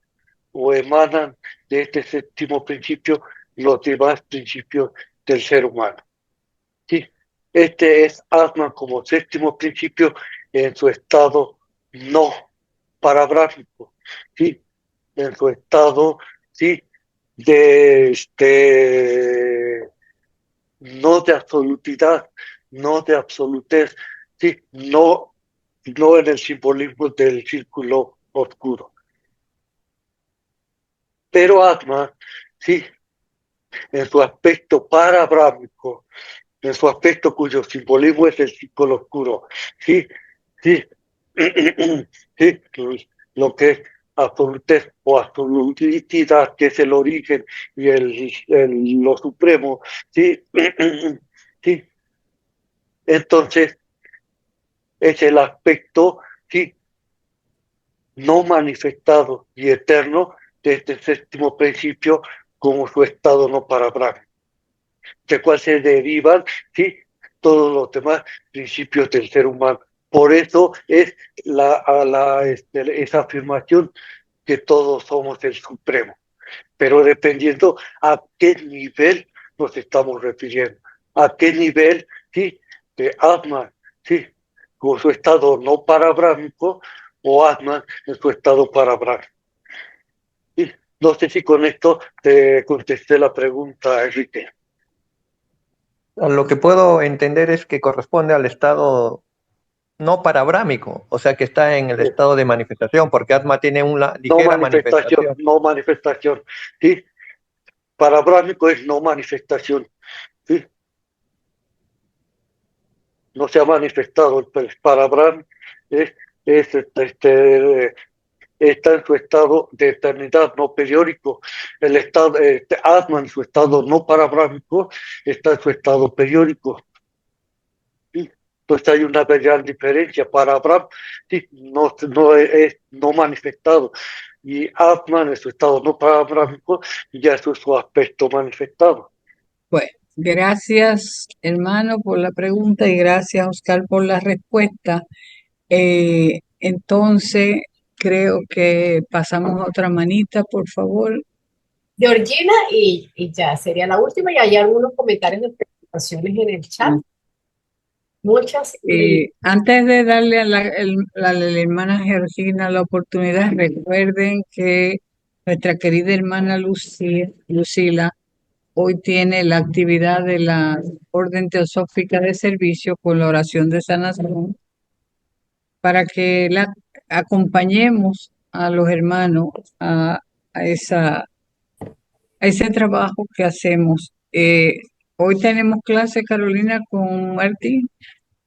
o emanan de este séptimo principio los demás principios del ser humano. ¿Sí? Este es Atman como séptimo principio en su estado no parabráfico, ¿sí? En su estado, ¿sí? De no de absolutidad, no de absolutez, ¿sí? No en el simbolismo del círculo oscuro. Pero Atman, ¿sí? En su aspecto parabrámico, en su aspecto cuyo simbolismo es el círculo oscuro, ¿sí? Sí, sí, lo que es absolutez o absolutidad, que es el origen y lo supremo, ¿sí? Sí. Entonces, es el aspecto, ¿sí? No manifestado y eterno de este séptimo principio como su estado no parabrámico, de cual se derivan, ¿sí? Todos los demás principios del ser humano. Por eso es esa afirmación que todos somos el supremo, pero dependiendo a qué nivel nos estamos refiriendo, a qué nivel, ¿sí? De Atman, ¿sí? Con su estado no parabrámico o Atman en su estado parabrámico. ¿Sí? No sé si con esto te contesté la pregunta, Enrique. Lo que puedo entender es que corresponde al estado no parabrámico, o sea que está en el estado de manifestación, porque Atma tiene una No ligera manifestación, manifestación. no manifestación. ¿Sí? Parabrámico es no manifestación. ¿Sí? No se ha manifestado. El parabrámico es, está en su estado de eternidad no periódico. El estado, Atman en su estado no parabrámico está en su estado periódico. ¿Sí? Entonces hay una gran diferencia. Parabram sí, no es no manifestado. Y Atman en su estado no parabrámico ya es su aspecto manifestado. Bueno, gracias, hermano, por la pregunta y gracias, Oscar, por la respuesta. Entonces, creo que pasamos a otra manita, por favor. Georgina, y ya sería la última. Y hay algunos comentarios de presentaciones en el chat, muchas. Y Antes de darle a la hermana Georgina la oportunidad, recuerden que nuestra querida hermana Lucila hoy tiene la actividad de la Orden Teosófica de Servicio con la oración de sanación para que la acompañemos a los hermanos a esa, a ese trabajo que hacemos. Hoy tenemos clase, Carolina, con Martín.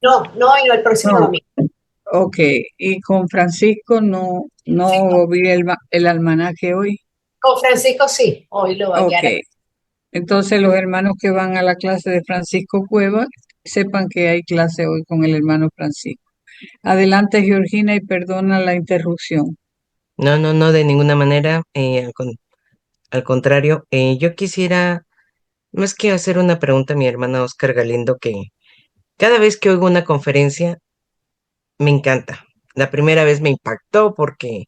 no, y no el próximo No, domingo. ok, y con Francisco no vi el almanaque hoy. Con Francisco sí, hoy lo va a Ok, guiar. entonces los hermanos que van a la clase de Francisco Cueva, sepan que hay clase hoy con el hermano Francisco. Adelante, Georgina, y perdona la interrupción. No, no, no, de ninguna manera. Al contrario, yo quisiera más que hacer una pregunta a mi hermana Oscar Galindo, que cada vez que oigo una conferencia me encanta. La primera vez me impactó porque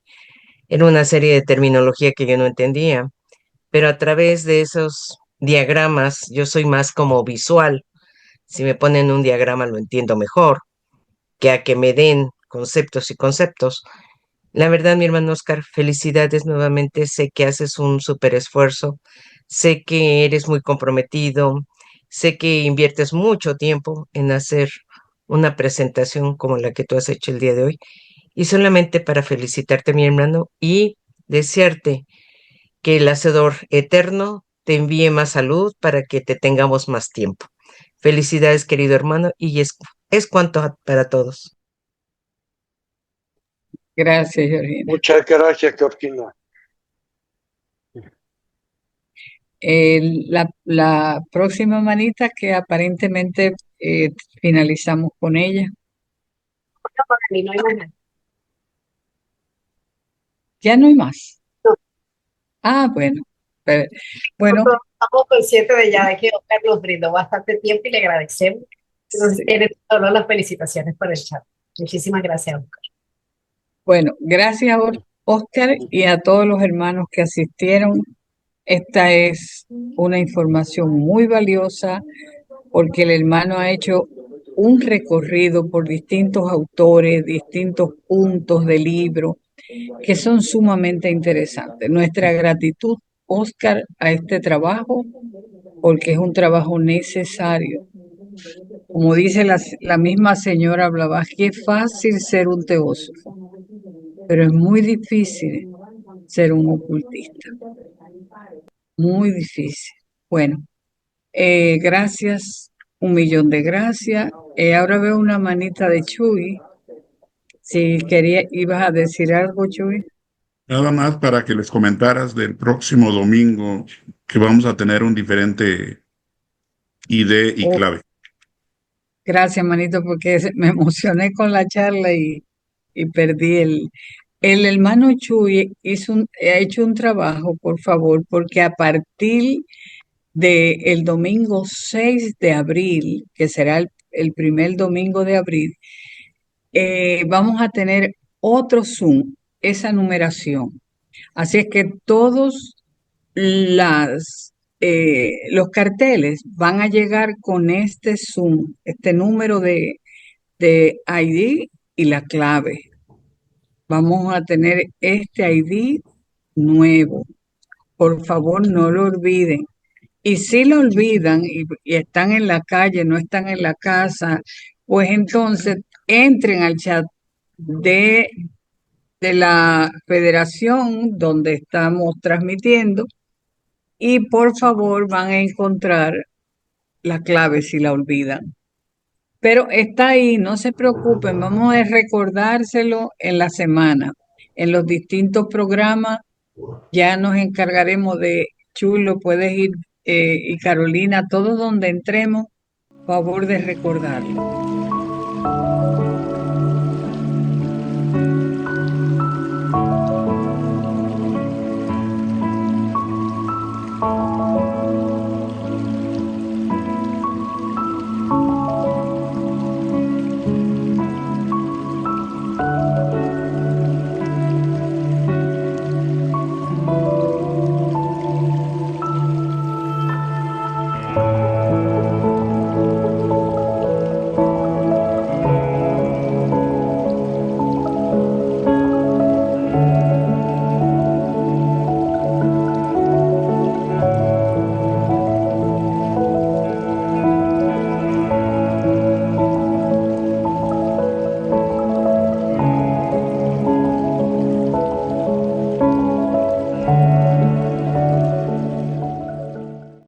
era una serie de terminología que yo no entendía, pero a través de esos diagramas, yo soy más como visual. Si me ponen un diagrama lo entiendo mejor que a que me den conceptos y conceptos. La verdad, mi hermano Oscar, felicidades nuevamente. Sé que haces un súper esfuerzo, sé que eres muy comprometido, sé que inviertes mucho tiempo en hacer una presentación como la que tú has hecho el día de hoy. Y solamente para felicitarte, mi hermano, y desearte que el Hacedor Eterno te envíe más salud para que te tengamos más tiempo. Felicidades, querido hermano, y es cuanto para todos. Gracias, Georgina. Muchas gracias, Georgina. La próxima manita que aparentemente finalizamos con ella. Y no hay más nada. Ya no hay más. No. Ah, bueno. Bueno, Nosotros estamos conscientes de ya de que Oscar nos brindó bastante tiempo y le agradecemos. Entonces, sí. tiene todas las felicitaciones por el chat. Muchísimas gracias, Oscar. Bueno, gracias, Oscar, y a todos los hermanos que asistieron. Esta es una información muy valiosa porque el hermano ha hecho un recorrido por distintos autores, distintos puntos del libro que son sumamente interesantes. Nuestra gratitud, Oscar, a este trabajo porque es un trabajo necesario. Como dice la misma señora Blavatsky, es fácil ser un teósofo, pero es muy difícil ser un ocultista. Muy difícil. Bueno, gracias, un millón de gracias. Ahora veo una manita de Chuy. Si ibas a decir algo, Chuy. Nada más para que les comentaras del próximo domingo que vamos a tener un diferente ID y Oh, clave. gracias, manito, porque me emocioné con la charla y perdí el hermano Chuy ha hecho un trabajo, por favor, porque a partir del domingo 6 de abril, que será el primer domingo de abril, vamos a tener otro Zoom, esa numeración. Así es que todos los carteles van a llegar con este Zoom, este número de ID y la clave. Vamos a tener este ID nuevo. Por favor, no lo olviden. Y si lo olvidan y están en la calle, no están en la casa, pues entonces entren al chat de, de la federación donde estamos transmitiendo y por favor van a encontrar la clave si la olvidan. Pero está ahí, no se preocupen, vamos a recordárselo en la semana, en los distintos programas. Ya nos encargaremos de Chulo, puedes ir y Carolina, todo donde entremos, favor de recordarlo.